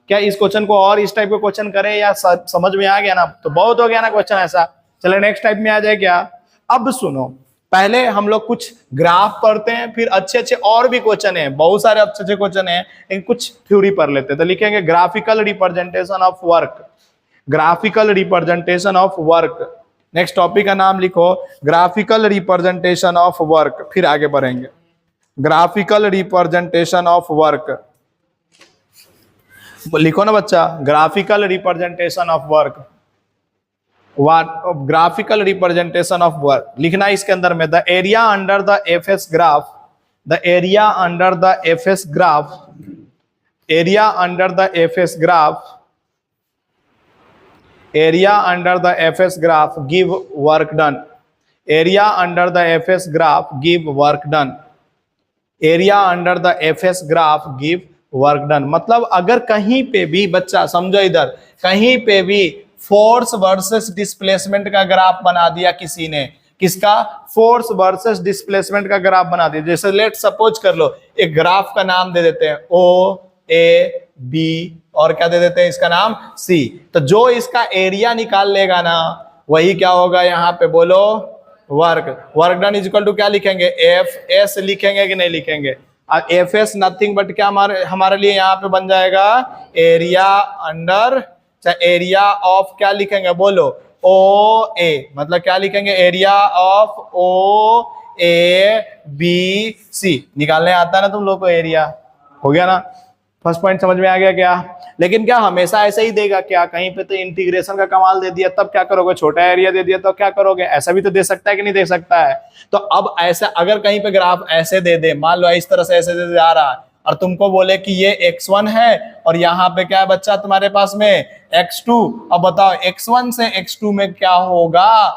क्या इस क्वेश्चन को और इस टाइप का क्वेश्चन करें या समझ में आ गया ना, तो बहुत हो गया ना क्वेश्चन ऐसा। चलो नेक्स्ट टाइप में आ जाए क्या। अब सुनो, पहले हम लोग कुछ ग्राफ पढ़ते हैं, फिर अच्छे और भी क्वेश्चन है, बहुत सारे अच्छे क्वेश्चन है, लेकिन कुछ थ्योरी पढ़ लेते हैं। तो लिखेंगे graphical representation of work, graphical representation of work. Next topic का नाम लिखो ग्राफिकल रिप्रेजेंटेशन ऑफ वर्क, फिर आगे बढ़ेंगे। ग्राफिकल रिप्रेजेंटेशन ऑफ वर्क लिखो ना बच्चा, graphical representation of work, graphical representation of work लिखना इसके अंदर में, the area under the FS graph, the area under the FS graph, area under the FS graph, area under the FS graph give work done, area under the FS graph give work done, area under the FS graph give work done. मतलब अगर कहीं पे भी बच्चा समझो, इधर कहीं पे भी फोर्स वर्सेस डिस्प्लेसमेंट का ग्राफ बना दिया किसी ने, किसका, फोर्स वर्सेस डिस्प्लेसमेंट का ग्राफ बना दिया, जैसे लेट सपोज कर लो एक ग्राफ का नाम दे देते हैं ओ ए बी, और क्या दे देते हैं इसका नाम सी। तो जो इसका एरिया निकाल लेगा ना, वही क्या होगा यहाँ पे बोलो, work. Work done is equal to क्या लिखेंगे, एफ एस लिखेंगे कि नहीं लिखेंगे, एफ एस नथिंग बट क्या हमारे लिए यहाँ पे बन जाएगा, एरिया अंडर, एरिया ऑफ क्या लिखेंगे बोलो, ओ ए, मतलब क्या लिखेंगे, area of o a b c. निकालने आता है ना तुम लोग को, एरिया हो गया ना। फर्स्ट पॉइंट समझ में आ गया क्या। लेकिन क्या हमेशा ऐसा ही देगा क्या, कहीं पे तो इंटीग्रेशन का कमाल दे दिया, तब क्या करोगे, छोटा एरिया दे दिया तो क्या करोगे, ऐसा भी तो दे सकता है कि नहीं दे सकता है। तो अब ऐसा अगर कहीं पे ग्राफ ऐसे दे दे, मान लो इस तरह से ऐसे दे जा रहा है, और तुमको बोले कि ये x1 है और यहाँ पे क्या है बच्चा तुम्हारे पास में x2, अब बताओ x1 से x2 में क्या होगा,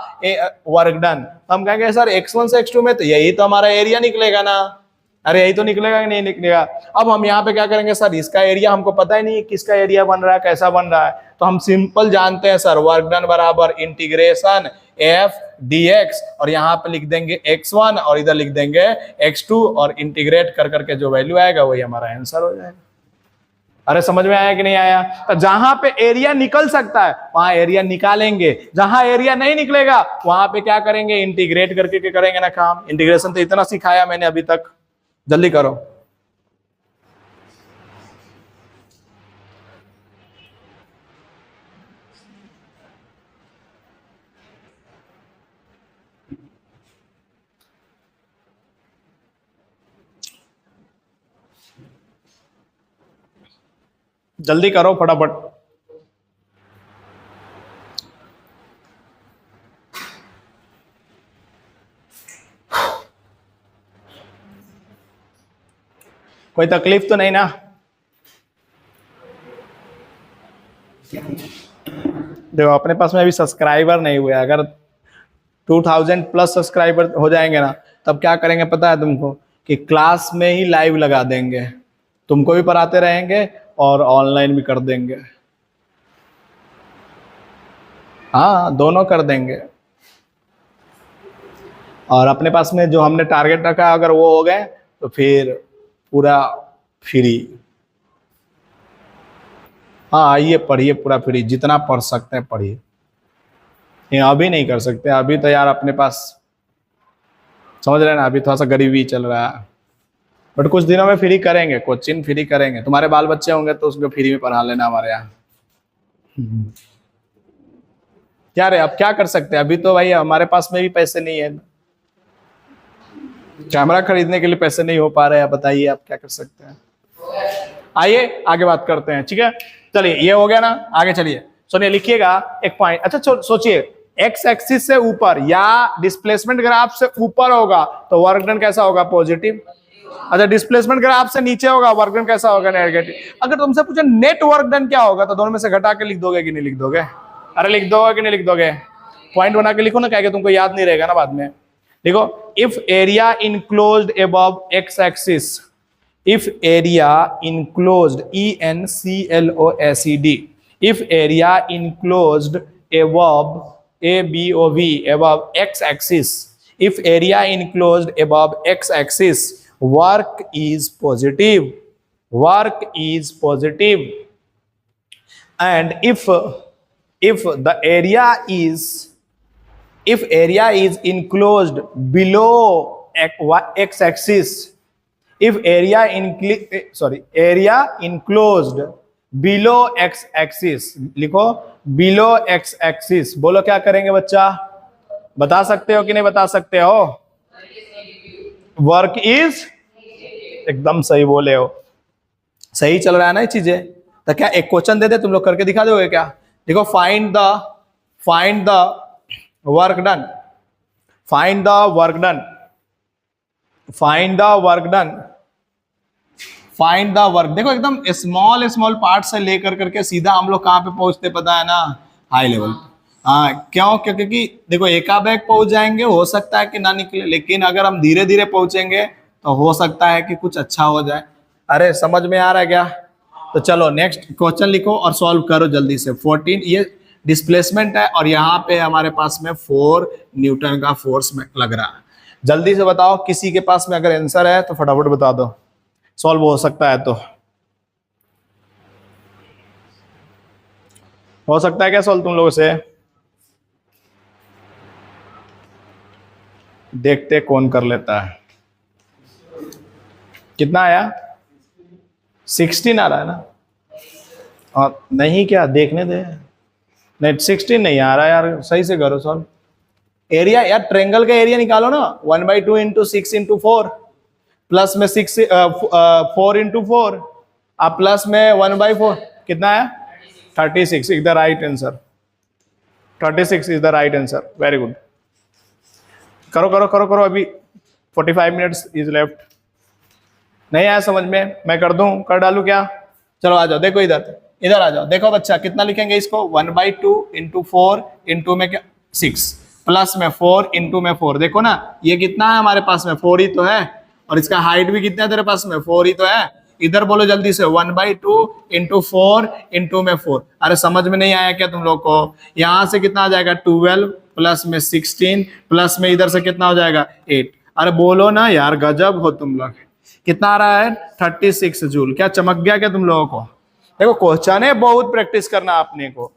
वर्क डन। हम कहेंगे सर x1 से x2 में तो यही तो हमारा एरिया निकलेगा ना, अरे यही तो निकलेगा कि नहीं निकलेगा। अब हम यहाँ पे क्या करेंगे, सर इसका एरिया हमको पता ही नहीं है किसका एरिया बन रहा है, कैसा बन रहा है, तो हम सिंपल जानते हैं सर, वर्क डन बराबर इंटीग्रेशन एफ dx, और यहाँ पे लिख देंगे x1 और इधर लिख देंगे x2, और इंटीग्रेट कर करके जो वैल्यू आएगा वही हमारा आंसर हो जाएगा। अरे समझ में आया कि नहीं आया? तो जहां पे एरिया निकल सकता है वहां एरिया निकालेंगे, जहां एरिया नहीं निकलेगा वहां पे क्या करेंगे, इंटीग्रेट करके क्या करेंगे ना काम। इंटीग्रेशन तो इतना सिखाया मैंने अभी तक, जल्दी करो। जल्दी करो फटाफट। कोई तकलीफ तो नहीं ना? देखो अपने पास में अभी सब्सक्राइबर नहीं हुए, अगर 2000 प्लस सब्सक्राइबर हो जाएंगे ना तब क्या करेंगे पता है तुमको, कि क्लास में ही लाइव लगा देंगे, तुमको भी पढ़ाते रहेंगे और ऑनलाइन भी कर देंगे। हाँ दोनों कर देंगे। और अपने पास में जो हमने टारगेट रखा अगर वो हो गए तो फिर पूरा फ्री। हाँ आइए पढ़िए पूरा फ्री, जितना पढ़ सकते हैं पढ़िए। ये अभी नहीं कर सकते, अभी तो यार अपने पास समझ रहे हैं ना, अभी थोड़ा सा गरीबी चल रहा है, बट कुछ दिनों में फ्री करेंगे, कोचिंग फ्री करेंगे। तुम्हारे बाल बच्चे होंगे तो उसको फ्री में पढ़ा लेना हमारे यहाँ। क्या रे अब क्या कर सकते हैं, अभी तो भाई हमारे पास में भी पैसे नहीं है, कैमरा खरीदने के लिए पैसे नहीं हो पा रहे हैं, बताइए आप क्या कर सकते हैं। आइए आगे बात करते हैं, ठीक है। चलिए ये हो गया ना, आगे चलिए सुनिए, लिखिएगा एक पॉइंट। अच्छा सोचिए, एक्स एक्सिस से ऊपर या डिस्प्लेसमेंट ग्राफ से ऊपर होगा तो वर्क डन कैसा होगा, पॉजिटिव। अच्छा डिस्प्लेसमेंट ग्राफ से नीचे होगा वर्क डन कैसा होगा, नेगेटिव। अगर तुमसे पूछे नेट वर्क डन क्या होगा तो दोनों में से घटा के लिख दोगे कि नहीं लिख दोगे? अरे लिख दोगे कि नहीं लिख दोगे? पॉइंट बना के लिखो ना, क्या तुमको याद नहीं रहेगा ना बाद में। देखो, if area enclosed above x axis, if area enclosed, ENCLOSED, if area enclosed above ABOV above x axis, if area enclosed above x axis, work is positive, work is positive. And if the area is, if area is enclosed below x axis, if area area enclosed below x axis, लिखो below x axis, बोलो क्या करेंगे बच्चा, बता सकते हो कि नहीं बता सकते हो? वर्क इज, एकदम सही बोले हो, सही चल रहा है ना ये चीजें। तो क्या एक क्वेश्चन दे दे, तुम लोग करके दिखा दोगे क्या? देखो, find the work done, find the work done, find the work done, find the work. देखो एकदम स्मॉल पार्ट से लेकर करके सीधा हम लोग कहाँ पे पहुंचते पता है ना, हाई लेवल। हाँ क्यों? क्योंकि देखो एका बैग पहुंच जाएंगे, हो सकता है कि ना निकले, लेकिन अगर हम धीरे धीरे पहुंचेंगे तो हो सकता है कि कुछ अच्छा हो जाए। अरे समझ में आ रहा है क्या? तो चलो नेक्स्ट क्वेश्चन लिखो और सॉल्व करो जल्दी से। 14 ये डिस्प्लेसमेंट है और यहाँ पे हमारे पास में 4 न्यूटन का फोर्स में लग रहा है। जल्दी से बताओ, किसी के पास में अगर आंसर है तो फटाफट बता दो, सॉल्व हो सकता है तो। हो सकता है क्या सॉल्व तुम लोगों से? देखते कौन कर लेता है। कितना आया? 16 आ रहा है ना? और नहीं क्या, देखने दे। नहीं 16 नहीं आ रहा यार, सही से करो सॉल्व। एरिया यार, ट्रेंगल का एरिया निकालो ना, 1/2 इंटू 6 इंटू 4 प्लस में 6 4 इंटू 4 आप प्लस में 1/4 कितना है? 36 is the right answer. 36 is the right answer. Very good. करो करो करो करो, अभी 45 मिनट्स इज लेफ्ट। नहीं आया समझ में? मैं कर दूं, कर डालू क्या? चलो आ जाओ, देखो इधर इधर आ जाओ। देखो बच्चा कितना लिखेंगे इसको, 1/2 इंटू 4 इंटू में क्या 6 प्लस में 4 इंटू में 4। देखो ना ये कितना है हमारे पास में, 4 ही तो है, और इसका हाइट भी कितना है तेरे पास में, 4 ही तो है। इधर बोलो जल्दी से, 1/2 इंटू 4 इंटू में 4। अरे समझ में नहीं आया क्या तुम लोग को? यहां से कितना आ जाएगा, 12 प्लस में 16 प्लस में इधर से कितना हो जाएगा, 8। अरे बोलो ना यार, गजब हो तुम लोग। कितना आ रहा है? 36 जूल। क्या चमक गया क्या तुम लोगों को? देखो क्वेश्चन है, बहुत प्रैक्टिस करना आपने को।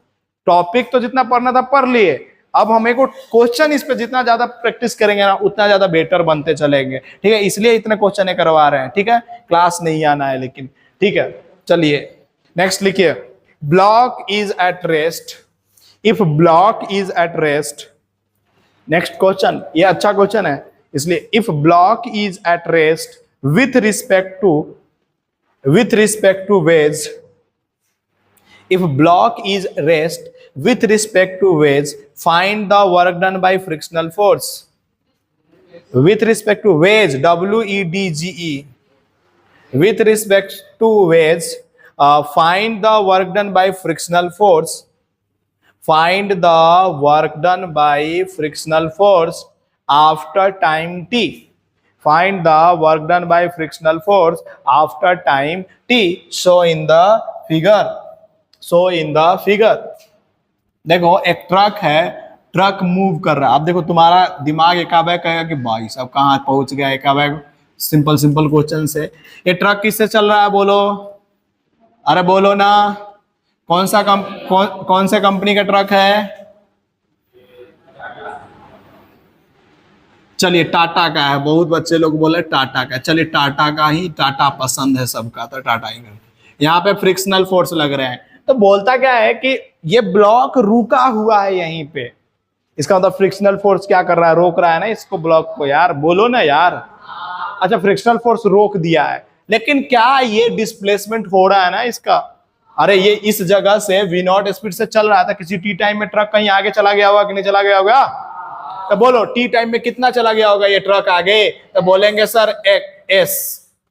टॉपिक तो जितना पढ़ना था पढ़ लिए, अब हमें को क्वेश्चन इस पे जितना ज्यादा प्रैक्टिस करेंगे ना उतना ज्यादा बेटर बनते चलेंगे, ठीक है। इसलिए इतने क्वेश्चन करवा रहे हैं, ठीक है। क्लास नहीं आना है लेकिन, ठीक है। चलिए नेक्स्ट लिखिए, block is at rest, if block is at rest. Next question, ये अच्छा क्वेश्चन है इसलिए, if block is at rest with respect to wedge, if block is rest with respect to wedge, find the work done by frictional force. With respect to wedge, wedge, with respect to wedge, find the work done by frictional force. Find the work done by frictional force after time t. Find the work done by frictional force after time t. Show in the figure. So in the figure. देखो एक truck है, truck move कर रहा है। अब देखो तुम्हारा दिमाग एकाबैग कहेगा कि भाई साहब कहाँ पहुंच गया एकाबैग, सिंपल सिंपल क्वेश्चन से। ये ट्रक किससे चल रहा है बोलो, अरे बोलो ना, कौन से कंपनी का ट्रक है? चलिए टाटा का है, बहुत बच्चे लोग बोले टाटा का। चलिए टाटा का ही, टाटा पसंद है सबका तो टाटा ही। यहाँ पे फ्रिक्शनल फोर्स लग रहे हैं, तो बोलता क्या है कि ये ब्लॉक रुका हुआ है यहीं पे। इसका मतलब फ्रिक्शनल फोर्स क्या कर रहा है, रोक रहा है ना इसको, ब्लॉक को। यार बोलो ना यार। अच्छा फ्रिक्शनल फोर्स रोक दिया है, लेकिन क्या ये डिस्प्लेसमेंट हो रहा है ना इसका? अरे ये इस जगह से v0 स्पीड से चल रहा था, किसी टी टाइम में ट्रक कहीं आगे चला गया होगा कि नहीं चला गया होगा? तो बोलो टी टाइम में कितना चला गया होगा ये ट्रक आगे? तो बोलेंगे सर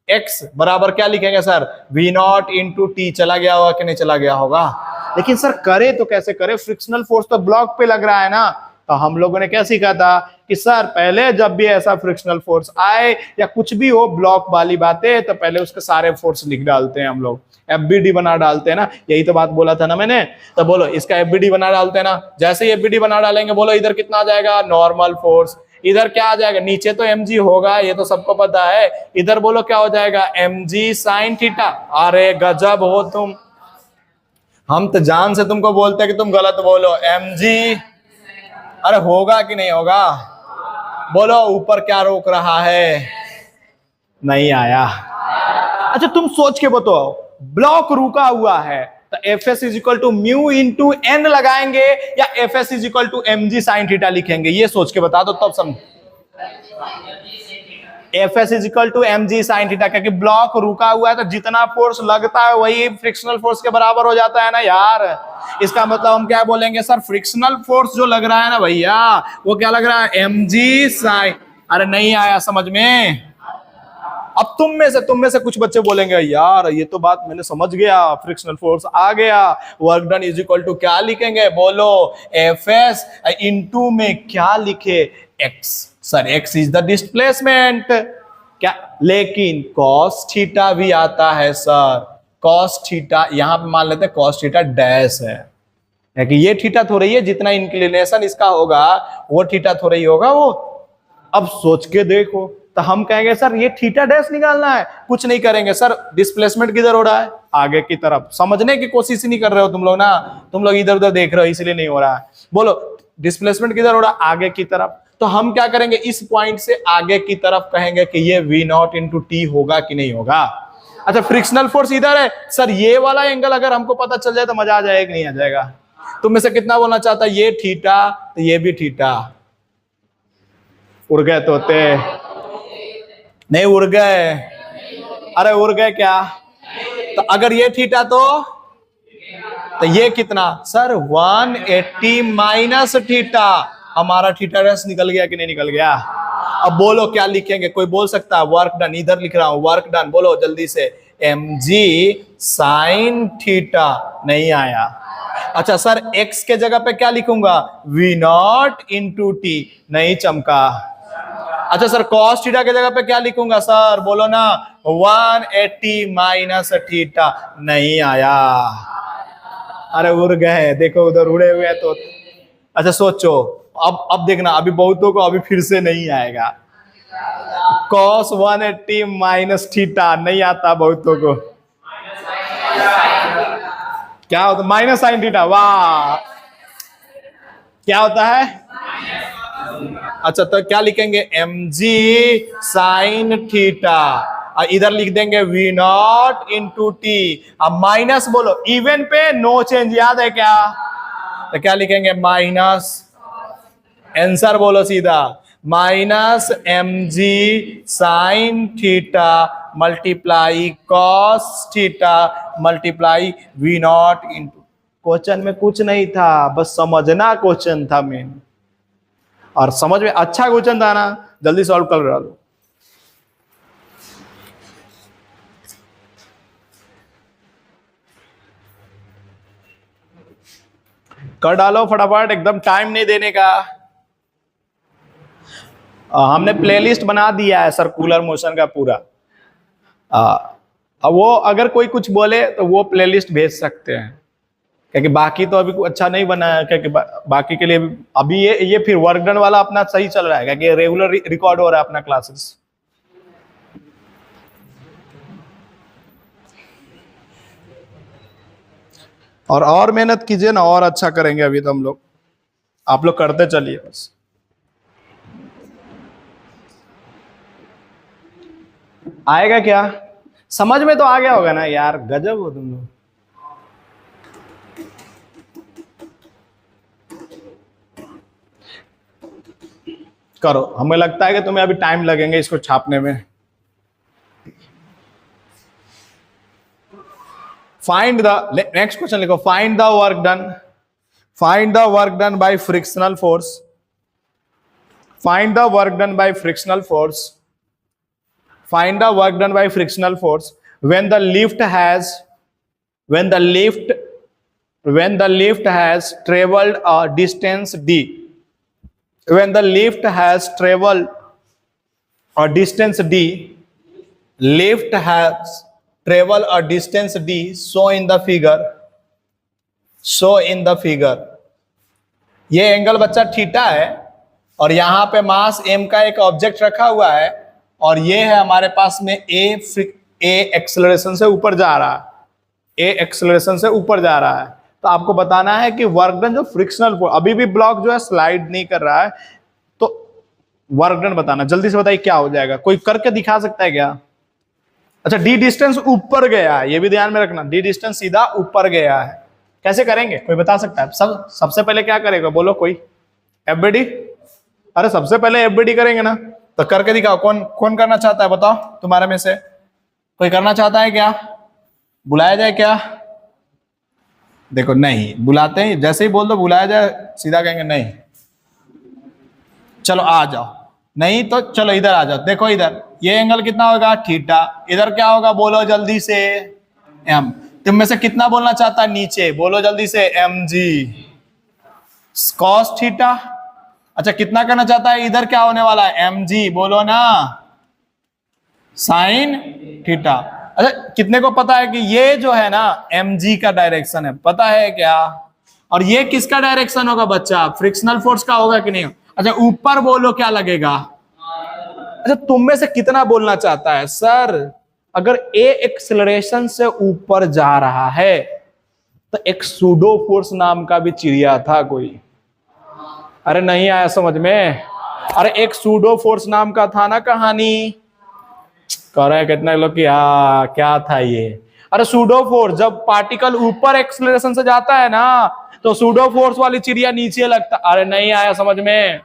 एक्स बराबर क्या लिखेंगे सर, v0 इंटू टी। चला गया होगा कि नहीं चला गया होगा? लेकिन सर करे तो कैसे करे, फ्रिक्शनल फोर्स तो ब्लॉक पे लग रहा है ना। तो हम लोगों ने क्या सीखा था कि सर पहले जब भी ऐसा फ्रिक्शनल फोर्स आए या कुछ भी हो ब्लॉक वाली बातें, तो पहले उसके सारे फोर्स लिख डालते हैं हम लोग, एफबीडी बना डालते हैं ना। यही तो बात बोला था ना मैंने। तो बोलो इसका एफबीडी बना डालते हैं ना। जैसे ही एफबीडी बना डालेंगे बोलो इधर कितना आ जाएगा, नॉर्मल फोर्स। इधर क्या आ जाएगा, नीचे तो mg होगा, ये तो सबको पता है। इधर बोलो क्या हो जाएगा, mg sin थीटा। अरे गजब हो तुम, हम तो जान से तुमको बोलते हैं कि तुम गलत बोलो। mg, अरे होगा कि नहीं होगा? बोलो ऊपर क्या रोक रहा है? नहीं आया। अच्छा तुम सोच के बताओ, ब्लॉक रुका हुआ है तो Fs is equal to mu into n लगाएंगे या Fs is equal to mg sin theta लिखेंगे? ये सोच के बता दो तब समझ। Fs is equal to mg sin theta, क्योंकि ब्लॉक रुका हुआ है तो जितना फोर्स लगता है वही फ्रिक्शनल फोर्स के बराबर हो जाता है ना यार। इसका मतलब हम क्या बोलेंगे सर, फ्रिक्शनल फोर्स जो लग रहा है ना भैया, वो क्या लग रहा है, mg sin। अरे नहीं आया समझ में? अब तुम में से कुछ बच्चे बोलेंगे यार ये तो बात मैंने समझ गया, फ्रिक्शनल फोर्स आ गया, work done is equal to क्या लिखेंगे? बोलो Fs इनटू में क्या लिखे, x। सर x इज द डिस्प्लेसमेंट क्या, लेकिन cos थीटा भी आता है सर। cos थीटा यहां पे मान लेते हैं cos थीटा डैश है कि ये थीटा थोड़ी है, जितना इंक्लिनेशन इसका होगा वो थीटा थोड़ी होगा वो। अब सोच के देखो, तो हम कहेंगे सर ये थीटा डैश निकालना है, कुछ नहीं करेंगे सर, डिस्प्लेसमेंट किधर हो रहा है, आगे की तरफ। समझने की कोशिश ही नहीं कर रहे हो तुम लोग ना, तुम लोग इधर उधर देख रहे हो इसलिए नहीं हो रहा है। बोलो डिस्प्लेसमेंट किधर हो रहा है, आगे की तरफ। तो हम क्या करेंगे, इस पॉइंट से आगे की तरफ कहेंगे कि ये v0 इंटू टी होगा कि नहीं होगा। अच्छा फ्रिक्शनल फोर्स इधर है सर, ये वाला एंगल अगर हमको पता चल जाए तो मजा आ जाएगा कि नहीं आ जाएगा? तुम में से कितना बोलना चाहता है ये थीटा तो ये भी थीटा? उड़ गए तोते? नहीं उड़ गए? अरे उड़ गए क्या? तो अगर ये थीटा तो ये कितना सर, 180 माइनस थीटा। हमारा थीटा डैश निकल गया कि नहीं निकल गया? अब बोलो क्या लिखेंगे, कोई बोल सकता है? वर्क डन, इधर लिख रहा हूं वर्क डन, बोलो जल्दी से, mg sin थीटा। नहीं आया। अच्छा सर x के जगह पे क्या लिखूंगा, v0 इंटू टी। नहीं चमका। अच्छा सर cos थीटा के जगह पे क्या लिखूंगा सर, बोलो ना, 180 माइनस थीटा। नहीं आया। अरे उड़ गए, देखो उधर उड़े हुए हैं तो। अच्छा सोचो, अब देखना, अभी बहुतों को अभी फिर से नहीं आएगा। cos 180 माइनस थीटा नहीं आता बहुतों को। क्या होता है? Minus sine theta. वाह, क्या होता है? अच्छा, तो क्या लिखेंगे? mg साइन थीटा, और इधर लिख देंगे v नॉट इंटू टी। अब माइनस बोलो, इवन पे नो चेंज, याद है क्या? तो क्या लिखेंगे? माइनस, आंसर बोलो सीधा, minus mg sine theta multiply cos theta multiply v not into. Question में कुछ नहीं था, बस समझना क्वेश्चन था मेन, और समझ में अच्छा क्वेश्चन था ना, जल्दी सॉल्व कर डालो। कर डालो फटाफट, एकदम टाइम नहीं देने का। हमने प्लेलिस्ट बना दिया है सर्कुलर मोशन का पूरा। अब वो अगर कोई कुछ बोले तो वो प्लेलिस्ट भेज सकते हैं, क्योंकि बाकी तो अभी कुछ अच्छा नहीं बना है, क्योंकि बाकी के लिए अभी ये फिर वर्क डन वाला अपना सही चल रहा है, क्योंकि रेगुलर रिकॉर्ड हो रहा है अपना क्लासेस। और मेहनत कीजिए ना, और अच्छा करेंगे अभी तो हम लोग। आप लोग करते चलिए बस। आएगा क्या? समझ में तो आ गया होगा ना यार, गजब हो तुम लोग। करो, हमें लगता है कि तुम्हें अभी टाइम लगेंगे इसको छापने में। फाइंड द, नेक्स्ट क्वेश्चन लिखो, find the work done, find the work done by frictional force, find the work done by frictional force, find the work done by frictional force when the lift has traveled a distance d, when the lift has traveled a distance d, lift has traveled a distance d, show in the figure, show in the figure। ये angle बच्चा theta है, और यहां पे मास m का एक object रखा हुआ है, और ये है हमारे पास में ए एक्सेलरेशन से ऊपर जा रहा है, ए एक्सेलरेशन से ऊपर जा रहा है। तो आपको बताना है कि वर्क डन जो फ्रिक्शनल फोर्स, अभी भी ब्लॉक जो है स्लाइड नहीं कर रहा है, तो वर्क डन बताना। जल्दी से बताइए क्या हो जाएगा, कोई करके दिखा सकता है क्या? अच्छा, डी डिस्टेंस ऊपर गया है, ये भी ध्यान में रखना, डी डिस्टेंस सीधा ऊपर गया है। कैसे करेंगे, कोई बता सकता है? सबसे पहले क्या करेगा, बोलो कोई? एफबीडी? अरे सबसे पहले एफबीडी करेंगे ना, तो करके दिखाओ। कौन करना चाहता है, बताओ तुम्हारे में से कोई करना चाहता है क्या? बुलाया जाए क्या? देखो, नहीं बुलाते हैं, जैसे ही बोल दो बुलाया जाए सीधा कहेंगे नहीं। चलो आ जाओ, नहीं तो चलो इधर आ जाओ। देखो इधर ये एंगल कितना होगा? थीटा। इधर क्या होगा, बोलो जल्दी से? एम। तुम में से कितना बोलना चाहता है नीचे, बोलो जल्दी से? M g cos theta. अच्छा, कितना करना चाहता है इधर? क्या होने वाला है? एम जी, बोलो ना, साइन थीटा। अच्छा, कितने को पता है कि ये जो है ना एम जी का डायरेक्शन है, पता है क्या? और ये किसका डायरेक्शन होगा बच्चा? फ्रिक्शनल फोर्स का होगा कि नहीं? अच्छा, ऊपर बोलो क्या लगेगा? अच्छा, तुम में से कितना बोलना चाहता है सर अगर ए एक्सेलरेशन से ऊपर जा रहा है तो एक सूडो फोर्स नाम का भी चिड़िया था कोई? अरे नहीं आया समझ में? अरे एक सूडो फोर्स नाम का था ना कहानी, कह रहे हैं कितने लोग कि हाँ क्या था ये? अरे सूडो फोर्स, जब पार्टिकल ऊपर एक्सेलरेशन से जाता है ना तो सूडो फोर्स वाली चिड़िया नीचे लगता। अरे नहीं आया समझ में?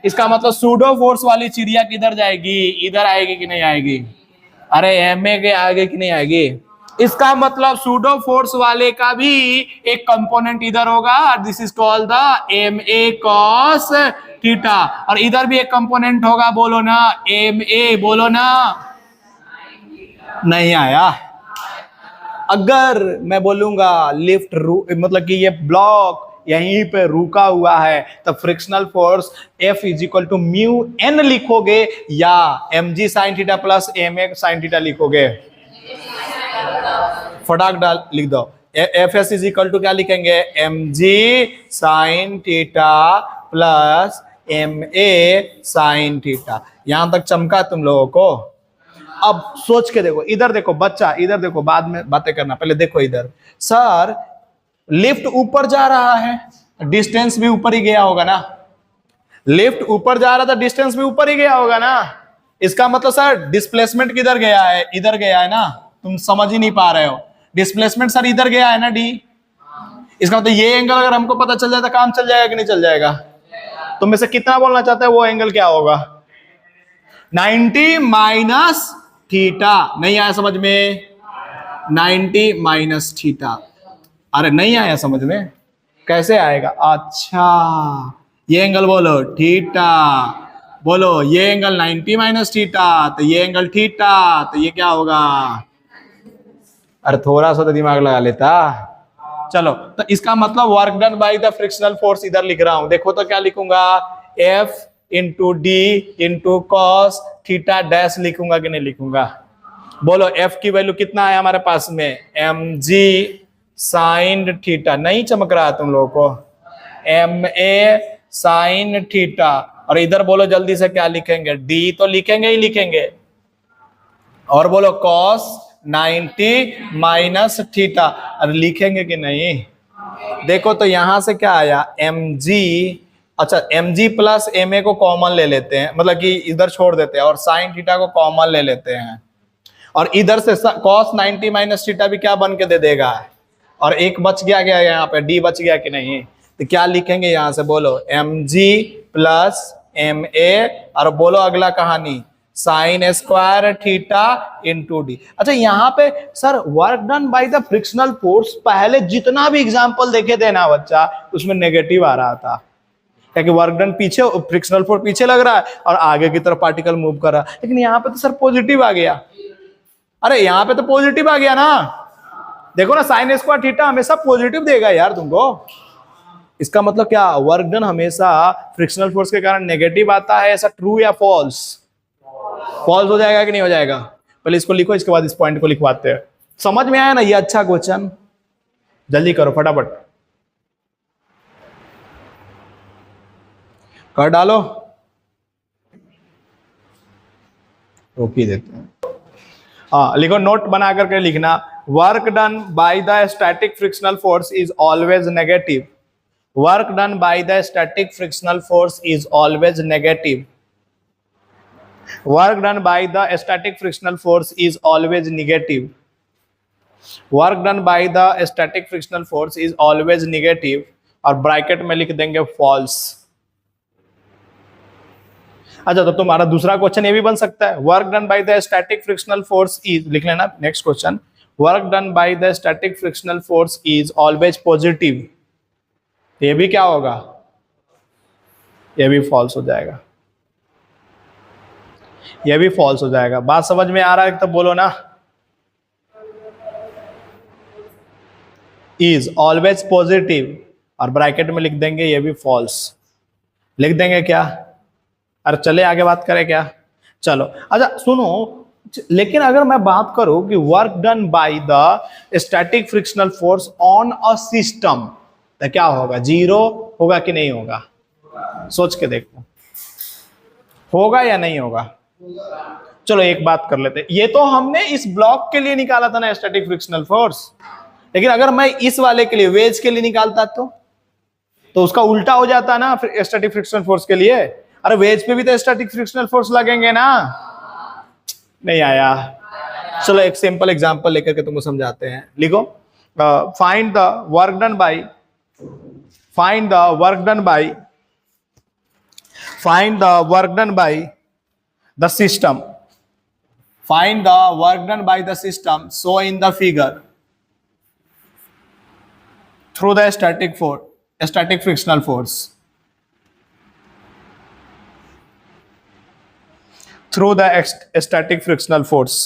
इसका मतलब सूडो फोर्स वाली चिड़िया किधर जाएगी? इधर आएगी कि नहीं आएगी? अरे एमए के आगे कि नहीं आएगी? इसका मतलब सूडो फोर्स वाले का भी एक कंपोनेंट इधर होगा, this is called the m a cos theta, और इधर भी एक कंपोनेंट होगा, बोलो ना एम ए, बोलो ना। नहीं आया? अगर मैं बोलूंगा लिफ्ट मतलब कि ये ब्लॉक यहीं पे रुका हुआ है तो frictional force F is equal to mu n लिखोगे या m g sine theta plus m a sine theta लिखोगे? फटाक डाल लिख दो। F s is equal to क्या लिखेंगे? M g sine theta plus m a sine theta. यहां तक चमका तुम लोगों को? अब सोच के देखो, इधर देखो बच्चा, इधर देखो, बाद में बातें करना, पहले देखो इधर। सर लिफ्ट ऊपर जा रहा है, डिस्टेंस भी ऊपर ही गया होगा ना। लिफ्ट ऊपर जा रहा था, डिस्टेंस भी ऊपर ही गया होगा ना। इसका मतलब सर डिस्प्लेसमेंट किधर गया है, इधर गया है ना। तुम समझ ही नहीं पा रहे हो, डिस्प्लेसमेंट सर इधर गया है ना डी। इसका मतलब ये एंगल अगर हमको पता चल जाए तो काम चल जाएगा कि नहीं चल जाएगा। तुम में से कितना बोलना चाहता है वो एंगल क्या होगा? 90 माइनस थीटा। नहीं आया समझ में? 90 माइनस थीटा। अरे नहीं आया समझ में, कैसे आएगा? अच्छा ये एंगल बोलो थीटा, बोलो ये एंगल 90 माइनस थीटा, तो ये एंगल थीटा, तो ये क्या होगा? अरे थोड़ा सा तो दिमाग लगा लेता। चलो तो इसका मतलब work done by the frictional force इधर लिख रहा हूं, देखो तो क्या लिखूंगा? F into D into cos theta dash लिखूंगा कि नहीं लिखूंगा? बोलो F की वैल्यू कितना है हमारे पास में? mg sine theta. नहीं चमक रहा तुम लोगों को? ma sine theta. और इधर बोलो जल्दी से क्या लिखेंगे? d तो लिखेंगे ही लिखेंगे। और बोलो कॉस 90 माइनस थीटा। अरे लिखेंगे कि नहीं? देखो तो यहां से क्या आया? mg। अच्छा mg प्लस ma को कॉमन ले लेते हैं, मतलब कि इधर छोड़ देते हैं और साइन थीटा को कॉमन ले लेते हैं। और इधर से cos 90 माइनस थीटा भी क्या बन के दे देगा? और एक बच गया, गया यहाँ पे d बच गया कि नहीं? तो क्या लिखेंगे यहां से? बोलो mg प्लस ma। और बोलो अगला कहानी sine square theta into D. अच्छा यहाँ पे sir work done by the frictional force, पहले जितना भी एग्जांपल देखे थे ना बच्चा, उसमें नेगेटिव आ रहा था, क्योंकि वर्क डन पीछे, फ्रिक्शनल फोर्स पीछे लग रहा है और आगे की तरफ पार्टिकल मूव कर रहा है। लेकिन यहाँ पे तो सर पॉजिटिव आ गया। अरे यहाँ पे तो पॉजिटिव आ गया ना। देखो ना साइन स्क्वायर थीटा हमेशा पॉजिटिव देगा यार तुमको। इसका मतलब क्या? वर्क डन हमेशा फ्रिक्शनल फोर्स के कारण नेगेटिव आता है। ऐसा ट्रू या फॉल्स? फॉल्स हो जाएगा कि नहीं हो जाएगा? पहले इसको लिखो, इसके बाद इस पॉइंट को लिखवाते हैं। समझ में आया ना? ये अच्छा क्वेश्चन, जल्दी करो फटाफट कर डालो। रोक ही देते हैं। हाँ लिखो, नोट बना करके लिखना। Work done by the static frictional force is always negative. Work done by the static frictional force is always negative. Work done by the static frictional force is always negative. Work done by the static frictional force is always negative। और bracket में लिख देंगे false। अच्छा तो तुम्हारा दूसरा question ये भी बन सकता है, work done by the static frictional force is, लिख लेना next question, work done by the static frictional force is always positive. ये भी क्या होगा? ये भी फॉल्स हो जाएगा। यह भी फॉल्स हो जाएगा। बात समझ में आ रहा है? तब बोलो ना। इज ऑलवेज पॉजिटिव और ब्रैकेट में लिख देंगे ये भी फॉल्स। लिख देंगे क्या? अरे चले आगे बात करें क्या? चलो अच्छा सुनो, लेकिन अगर मैं बात करूं कि work done by the static frictional force on a system, तो क्या होगा? जीरो होगा कि नहीं होगा? सोच के देखो, होगा या नहीं होगा? चलो एक बात कर लेते हैं, ये तो हमने इस ब्लॉक के लिए निकाला था ना स्टैटिक फ्रिक्शनल फोर्स, लेकिन अगर मैं इस वाले के लिए, वेज के लिए निकालता तो उसका उल्टा हो जाता ना स्टैटिक फ्रिक्शनल फोर्स के लिए। अरे वेज पे भी तो स्टैटिक फ्रिक्शनल फोर्स लगेंगे ना। नहीं आया? चलो एक सिंपल एग्जांपल लेकर के तुमको समझाते हैं। लिखो, find the work done by, find the work done by, find the work done by the system, find the work done by the system so in the figure through the static force, static frictional force, through the static frictional force।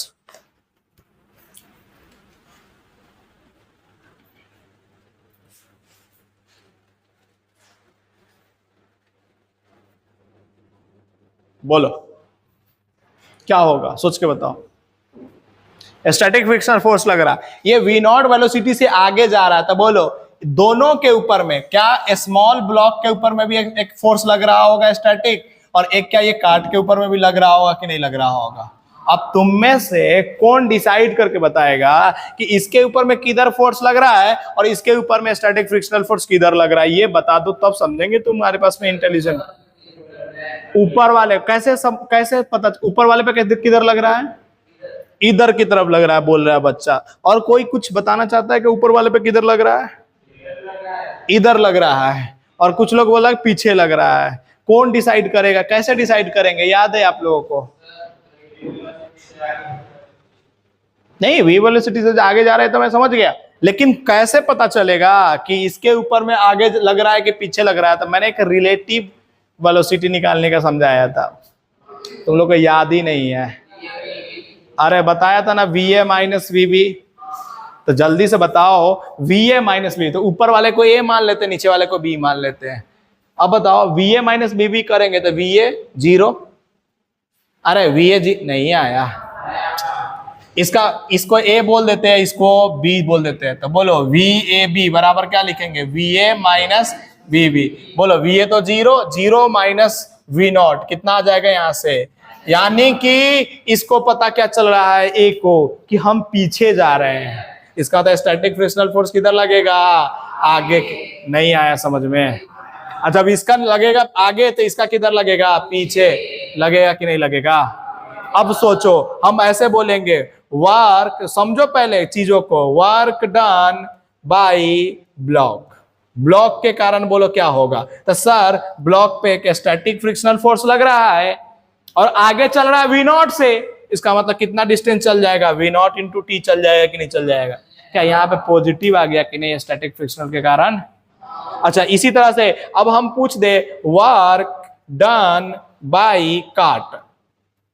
बोलो क्या होगा? सोच के बताओ। Static frictional force लग रहा, ये we not velocity से आगे जा रहा था। बोलो दोनों के ऊपर में, क्या स्मॉल ब्लॉक के ऊपर में भी एक फोर्स लग रहा होगा स्टैटिक, और एक क्या ये कार्ट के ऊपर में भी लग रहा होगा कि नहीं लग रहा होगा? अब तुम में से कौन डिसाइड करके बताएगा कि इसके ऊपर में किधर फोर्स लग रहा है और इसके ऊपर में स्टैटिक फ्रिक्शनल फोर्स किधर लग रहा है, ये बता दो तब समझेंगे तुम्हारे पास में इंटेलिजेंट। ऊपर वाले कैसे पता, ऊपर वाले पे किधर लग रहा है, इधर की तरफ लग रहा है बोल रहा है बच्चा। और कोई कुछ बताना चाहता है कि ऊपर वाले पे किधर लग रहा है, इधर लग रहा है। और कुछ लोग बोला पीछे लग रहा है। कौन डिसाइड करेगा, कैसे डिसाइड करेंगे, याद है आप लोगों को? नहीं, वी वेलोसिटी से आगे जा रहे हैं तो मैं समझ गया, लेकिन कैसे पता चलेगा कि इसके ऊपर में आगे लग रहा है कि पीछे लग रहा है? तो मैंने एक रिलेटिव वेलोसिटी निकालने का समझाया था, तुम लोग को याद ही नहीं है। अरे बताया था ना, VA माइनस VB। तो जल्दी से बताओ, VA माइनस VB, तो ऊपर वाले को A मान लेते हैं, नीचे वाले को B मान लेते हैं। अब बताओ VA माइनस VB करेंगे तो VA 0। अरे VA नहीं आया, इसको A बोल देते हैं, इसको B बोल देते हैं। तो बोलो VAB बराबर क्या लिखेंगे, VA माइनस VB। बोलो VA तो 0, 0 माइनस V0 कितना आ जाएगा यहां से? यानी कि इसको पता क्या चल रहा है A को, कि हम पीछे जा रहे हैं। इसका तो स्टैटिक फ्रिक्शनल फोर्स किधर लगेगा, आगे। नहीं आया समझ में? अच्छा, अब इसका लगेगा आगे तो इसका किधर लगेगा, पीछे लगेगा कि नहीं लगेगा? अब सोचो, हम ऐसे बोलेंगे वर्क, समझो पहले चीजों को, work done by block. Block के कारण बोलो क्या होगा? तो सर ब्लॉक पे एक स्टैटिक फ्रिक्शनल फोर्स लग रहा है और आगे चल रहा है V0 से। इसका मतलब कितना डिस्टेंस चल जाएगा, V0 इंटू T चल जाएगा कि नहीं चल जाएगा? क्या यहाँ पे पॉजिटिव आ गया कि नहीं स्टैटिक फ्रिक्शनल के कारण? अच्छा, इसी तरह से अब हम पूछ they work done by cart,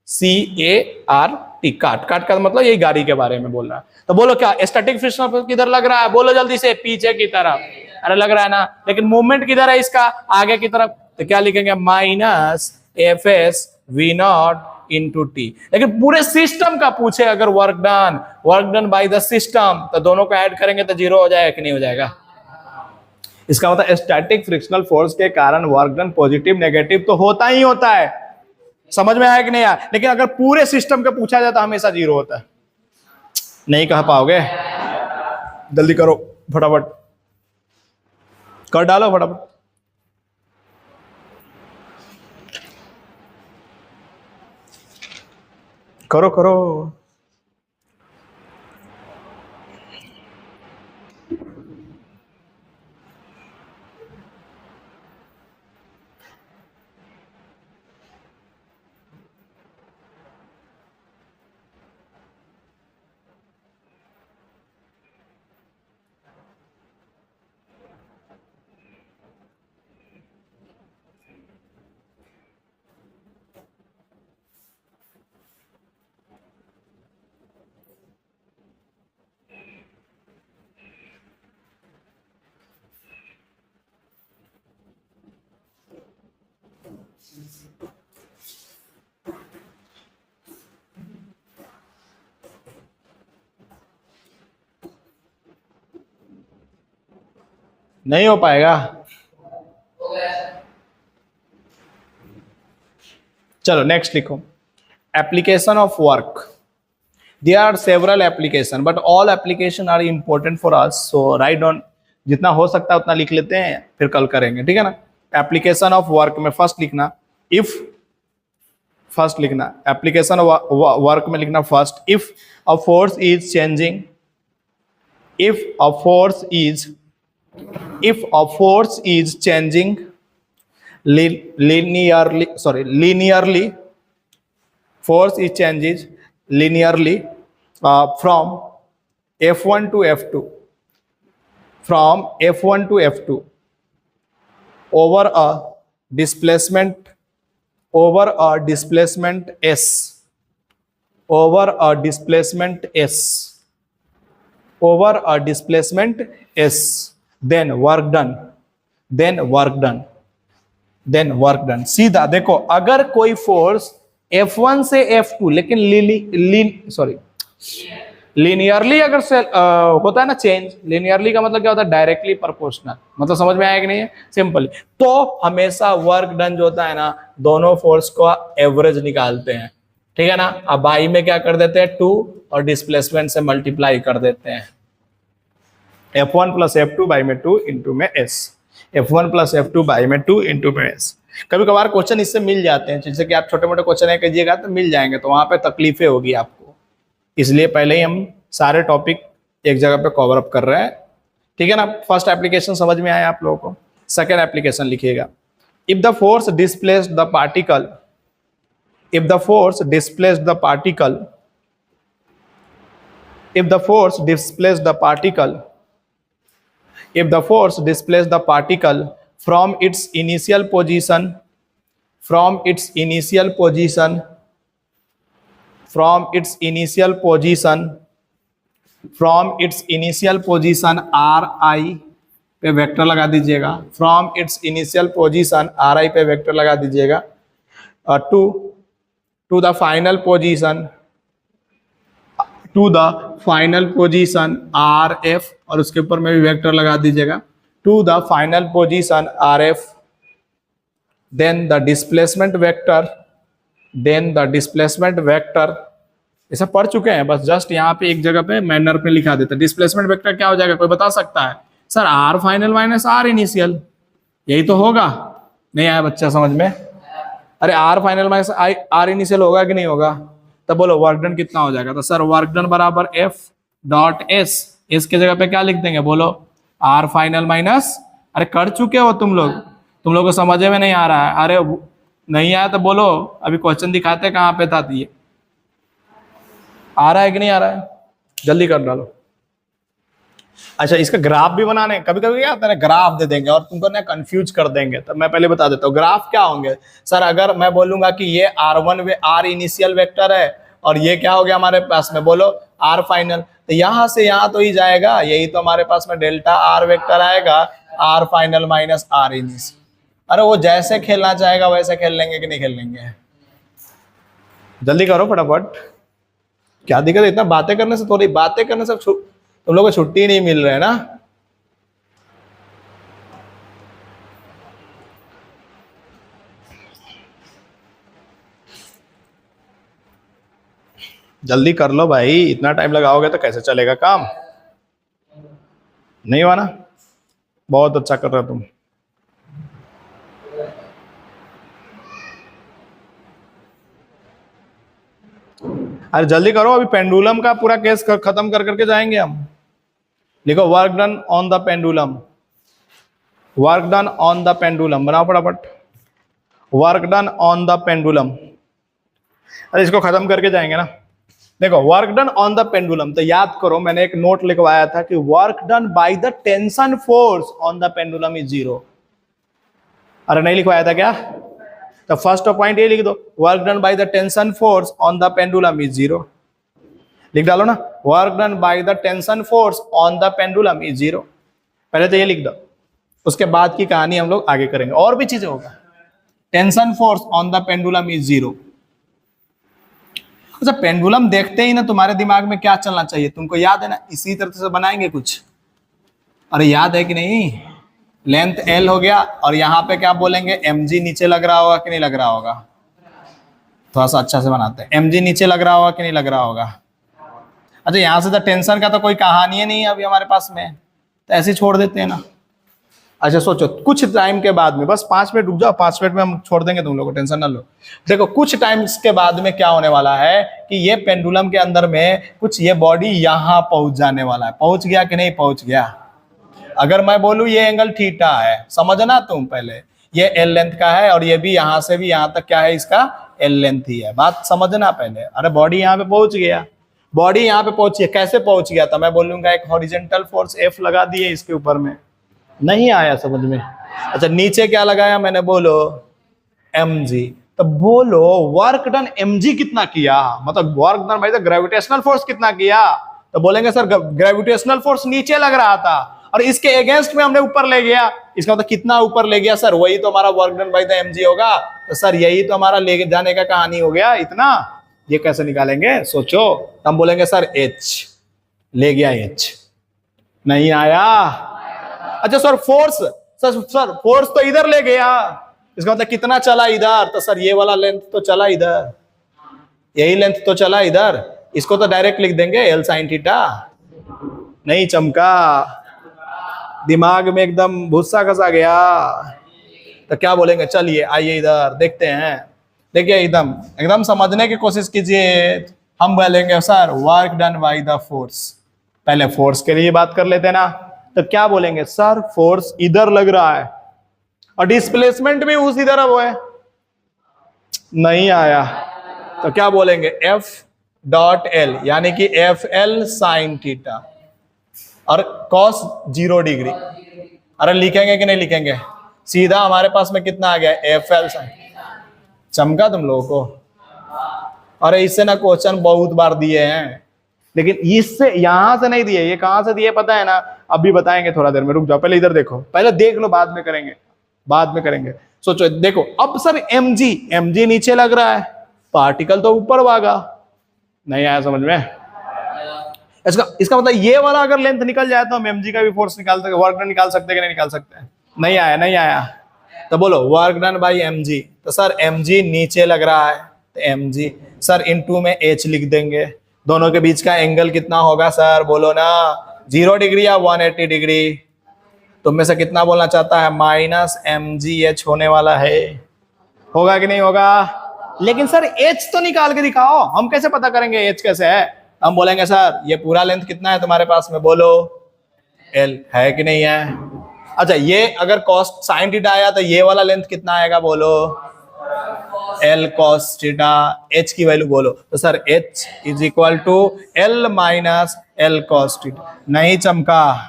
CART, cart. Cart का मतलब यही गाड़ी के बारे में बोल रहा है। तो बोलो क्या स्टैटिक फ्रिक्शनल फोर्स किधर लग रहा है? बोलो जल्दी से, पीछे की तरफ। अरे लग रहा है ना, लेकिन मूवमेंट किधर है इसका, आगे की तरफ। तो क्या लिखेंगे, minus FS V0 into T। लेकिन पूरे सिस्टम का पूछे अगर work done by the system, तो दोनों को ऐड करेंगे तो 0 हो जाएगा कि नहीं हो जाएगा? इसका मतलब स्टैटिक फ्रिक्शनल फोर्स के कारण वर्क डन पॉजिटिव नेगेटिव तो होता ही होता है। समझ में आया कि नहीं आया? लेकिन अगर पूरे सिस्टम का पूछा जाए तो हमेशा 0 होता है। नहीं कह पाओगे? जल्दी करो, फटाफट कर डालो, फटाफट। करो करो। नहीं हो पाएगा? चलो नेक्स्ट लिखो, application of work. There are several application but all application are important for us, so write down, जितना हो सकता है उतना लिख लेते हैं, फिर कल करेंगे, ठीक है ना? एप्लीकेशन ऑफ वर्क में फर्स्ट लिखना इफ, फर्स्ट लिखना एप्लीकेशन वर्क में लिखना first, if a force is changing, if a force is changing linearly, force is changes linearly from F1 to F2, over a displacement S, then work done। सीधा देखो, अगर कोई force F1 से F2 लेकिन linearly अगर होता है ना चेंज, लीनियरली का मतलब क्या होता है, डायरेक्टली प्रोपोर्शनल, मतलब समझ में आया कि नहीं है? सिंपल। तो हमेशा वर्क डन जो होता है ना, दोनों फोर्स का एवरेज निकालते हैं। ठीक है ना। अब बाई में क्या कर देते हैं 2 और डिस्प्लेसमेंट से मल्टीप्लाई कर देते हैं, F1 प्लस F2 बाई में 2 इंटू में S, F1 plus F2 by में 2 इंटू में S। कभी कभार क्वेश्चन इससे मिल जाते हैं, जैसे कि आप छोटे मोटे क्वेश्चन है कीजिएगा तो मिल जाएंगे, तो वहां पे तकलीफें होगी आपको, इसलिए पहले ही हम सारे टॉपिक एक जगह पे कवर अप कर रहे हैं। ठीक है ना। फर्स्ट एप्लीकेशन समझ में आया आप लोगों को। सेकेंड एप्लीकेशन लिखिएगा, if the force displaced the particle, if the force displaced the particle, if the force displaced the particle, if the force displaced the particle from its initial position, from its initial position, from its initial position, from its initial position ri पे vector लगा दीजिएगा, from its initial position ri पे vector लगा दीजिएगा, to the final position, to the final position RF, और उसके ऊपर में भी वेक्टर लगा दीजिएगा, to the final position RF, then the displacement vector, then the displacement vector, ऐसा पढ़ चुके हैं, बस जस्ट यहाँ पे एक जगह पे मैनर पे लिखा देता है। डिस्प्लेसमेंट वेक्टर क्या हो जाएगा, कोई बता सकता है? Sir r final minus are initial, यही तो होगा। नहीं आया बच्चा समझ में? अरे r final minus are initial होगा कि नहीं होगा? तब बोलो वर्क डन कितना हो जाएगा? तो सर वर्क डन बराबर एफ डॉट एस, एस की जगह पे क्या लिख देंगे? बोलो आर फाइनल माइनस, अरे कर चुके हो तुम लोग को समझ में नहीं आ रहा है? अरे नहीं आया तो बोलो, अभी क्वेश्चन दिखाते कहाँ पे था, ये आ रहा है कि नहीं आ रहा है? जल्दी कर डालो। अच्छा, इसका ग्राफ भी बनाने, कभी कभी क्या होता है ना, ग्राफ दे देंगे और तुमको ना कंफ्यूज कर देंगे, तो मैं पहले बता देता हूँ ग्राफ क्या होंगे। सर अगर मैं बोलूंगा कि ये R1 way are initial vector है और ये क्या हो गया हमारे पास में, बोलो आर फाइनल, तो यहां से यहां तो ही जाएगा, यही तो हमारे पास में डेल्टा आर वेक्टर आएगा, R final minus are initial. अरे वो जैसे खेलना चाहेगा वैसे खेल लेंगे कि नहीं खेल लेंगे? जल्दी करो फटाफट, क्या दिक्कत है? इतना बातें करने से, थोड़ी बातें करने से तुम लोगों को छुट्टी नहीं मिल रहा है ना। जल्दी कर लो भाई, इतना टाइम लगाओगे तो कैसे चलेगा काम? नहीं हुआ ना? बहुत अच्छा कर रहे हो तुम। अरे जल्दी करो, अभी पेंडुलम का पूरा केस खत्म कर करके जाएंगे हम। लिखो work done on the pendulum, work done on the pendulum, बनाओ फटाफट, work done on the pendulum. अरे इसको खत्म करके जाएंगे ना। देखो work done on the pendulum, तो याद करो मैंने एक नोट लिखवाया था कि work done by the tension force on the pendulum is 0। अरे नहीं लिखवाया था क्या? तो फर्स्ट पॉइंट ये लिख दो, work done by the tension force on the pendulum is 0। लिख डालो ना, work done by the tension force on the pendulum is 0। पहले तो ये लिख दो, उसके बाद की कहानी हम लोग आगे करेंगे, और भी चीजें होगा। Tension force on the pendulum is 0। अच्छा, पेंडुलम देखते ही ना तुम्हारे दिमाग में क्या चलना चाहिए? तुमको याद है ना, इसी तरह से बनाएंगे कुछ। अरे याद है कि नहीं? लेंथ L हो गया और यहाँ पे क्या बोलेंगे, mg नीचे लग रहा होगा कि नहीं लग रहा होगा? थोड़ा सा अच्छा से बनाते हैं, mg नीचे लग रहा होगा कि नहीं लग रहा होगा? अच्छा, यहाँ से तो टेंशन का तो कोई कहानी है नहीं अभी हमारे पास में, तो ऐसे छोड़ देते हैं ना। अच्छा सोचो, कुछ टाइम के बाद में, बस 5 मिनट रुक जाओ, 5 मिनट में हम छोड़ देंगे तुम लोग को, टेंशन ना लो। देखो कुछ टाइम के बाद में क्या होने वाला है कि ये पेंडुलम के अंदर में कुछ ये बॉडी यहाँ पहुंच जाने वाला है। पहुंच गया कि नहीं पहुंच गया? अगर मैं बोलूं ये एंगल थीटा है, समझना तुम पहले, ये एल लेंथ का है और ये भी यहां से भी यहां तक क्या है, इसका एल लेंथ ही है, बात समझना पहले। अरे बॉडी यहाँ पे पहुंच गया, बॉडी यहाँ पे पहुंची है, कैसे पहुंच गया? तो मैं बोलूंगा एक हॉरिजॉन्टल फोर्स एफ लगा दिए इसके ऊपर में। नहीं आया समझ में? अच्छा नीचे क्या लगाया मैंने? बोलो mg। तो बोलो वर्क डन mg कितना किया, मतलब वर्क डन भाई ग्रेविटेशनल फोर्स कितना किया? तो बोलेंगे सर ग्रेविटेशनल फोर्स नीचे लग रहा था और इसके अगेंस्ट में हमने ऊपर ले गया। इसका मतलब कितना ऊपर ले गया? सर वही तो हमारा work done by the mg होगा। तो सर यही तो हमारा ले जाने का कहानी हो गया इतना। ये कैसे निकालेंगे सोचो? हम बोलेंगे सर h ले गया, h नहीं आया। अच्छा सर फोर्स, सर फोर्स तो इधर ले गया, इसका मतलब कितना चला इधर? तो सर ये वाला लेंथ तो चला इधर। यही लेंथ तो चला इधर, इसको तो डायरेक्ट लिख देंगे एल साइन थीटा। नहीं चमका, दिमाग में एकदम भूसा खसा गया। तो क्या बोलेंगे, चलिए आइए इधर देखते हैं। देखिए एकदम एकदम समझने की कोशिश कीजिए। हम बोलेंगे sir work done by the force, पहले फोर्स के लिए बात कर लेते हैं ना। तो क्या बोलेंगे, सर फोर्स इधर लग रहा है और डिस्प्लेसमेंट भी उस इधर वो है, नहीं आया। तो क्या बोलेंगे, एफ डॉट एल, यानी कि एफ एल साइन थीटा और कॉस 0 डिग्री। अरे लिखेंगे कि नहीं लिखेंगे, सीधा हमारे पास में कितना आ गया, एफ एल साइन। चमका तुम लोगों को। अरे इससे ना क्वेश्चन बहुत बार दिए हैं, लेकिन इससे यहां से नहीं दिए। ये कहां से दिए पता है ना, अभी बताएंगे थोड़ा देर में, रुक जाओ पहले इधर देखो, पहले देख लो, बाद में करेंगे, बाद में करेंगे। सोचो देखो, अब सर एमजी नीचे लग रहा है, पार्टिकल तो ऊपर भागा। नहीं आया समझ में? इसका मतलब ये वाला अगर लेंथ निकल जाए तो हम एमजी का भी फोर्स निकाल सकते, वर्क डन निकाल सकते कि नहीं निकाल सकते? नहीं आया, नहीं आया। तो बोलो वर्क डन बाई एमजी। तो सर एमजी नीचे लग रहा है तो एमजी, सर इनटू में एच लिख देंगे। दोनों के बीच का एंगल कितना होगा सर, बोलो ना, 0 डिग्री या 180 डिग्री? तुम में से कितना बोलना चाहता है माइनस mgh होने वाला है? होगा कि नहीं होगा? लेकिन सर h तो निकाल के दिखाओ। हम कैसे पता करेंगे h कैसे है? हम बोलेंगे सर ये पूरा लेंथ कितना है तुम्हारे पास में, बोलो l है कि नहीं है? अच्छा ये अगर cos sin थीटा आया तो ये वाला लेंथ कितना आएगा, बोलो l cos थीटा। h की वैल्यू बोलो, तो sir h is equal to l minus l cos theta. नहीं चमका,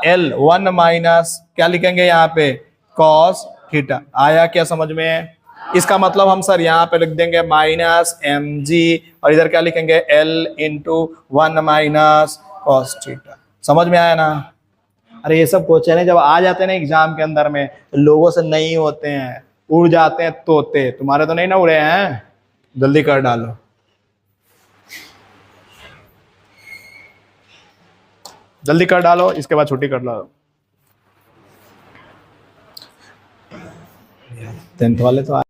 L 1 माइनस क्या लिखेंगे यहाँ पे, cos थीटा। आया क्या समझ में? इसका मतलब हम सर यहाँ पे लिख देंगे माइनस mg और इधर क्या लिखेंगे, L into 1 minus cos theta. समझ में आया ना? अरे ये सब क्वेश्चन है जब आ जाते हैं ना एग्जाम के अंदर में, तो लोगों से नहीं होते हैं, उड़ जाते हैं तोते। तुम्हारे तो नहीं ना उड़े हैं, जल्दी कर डालो। जल्दी कर डालो, इसके बाद छुट्टी कर लो। 10th वाले तो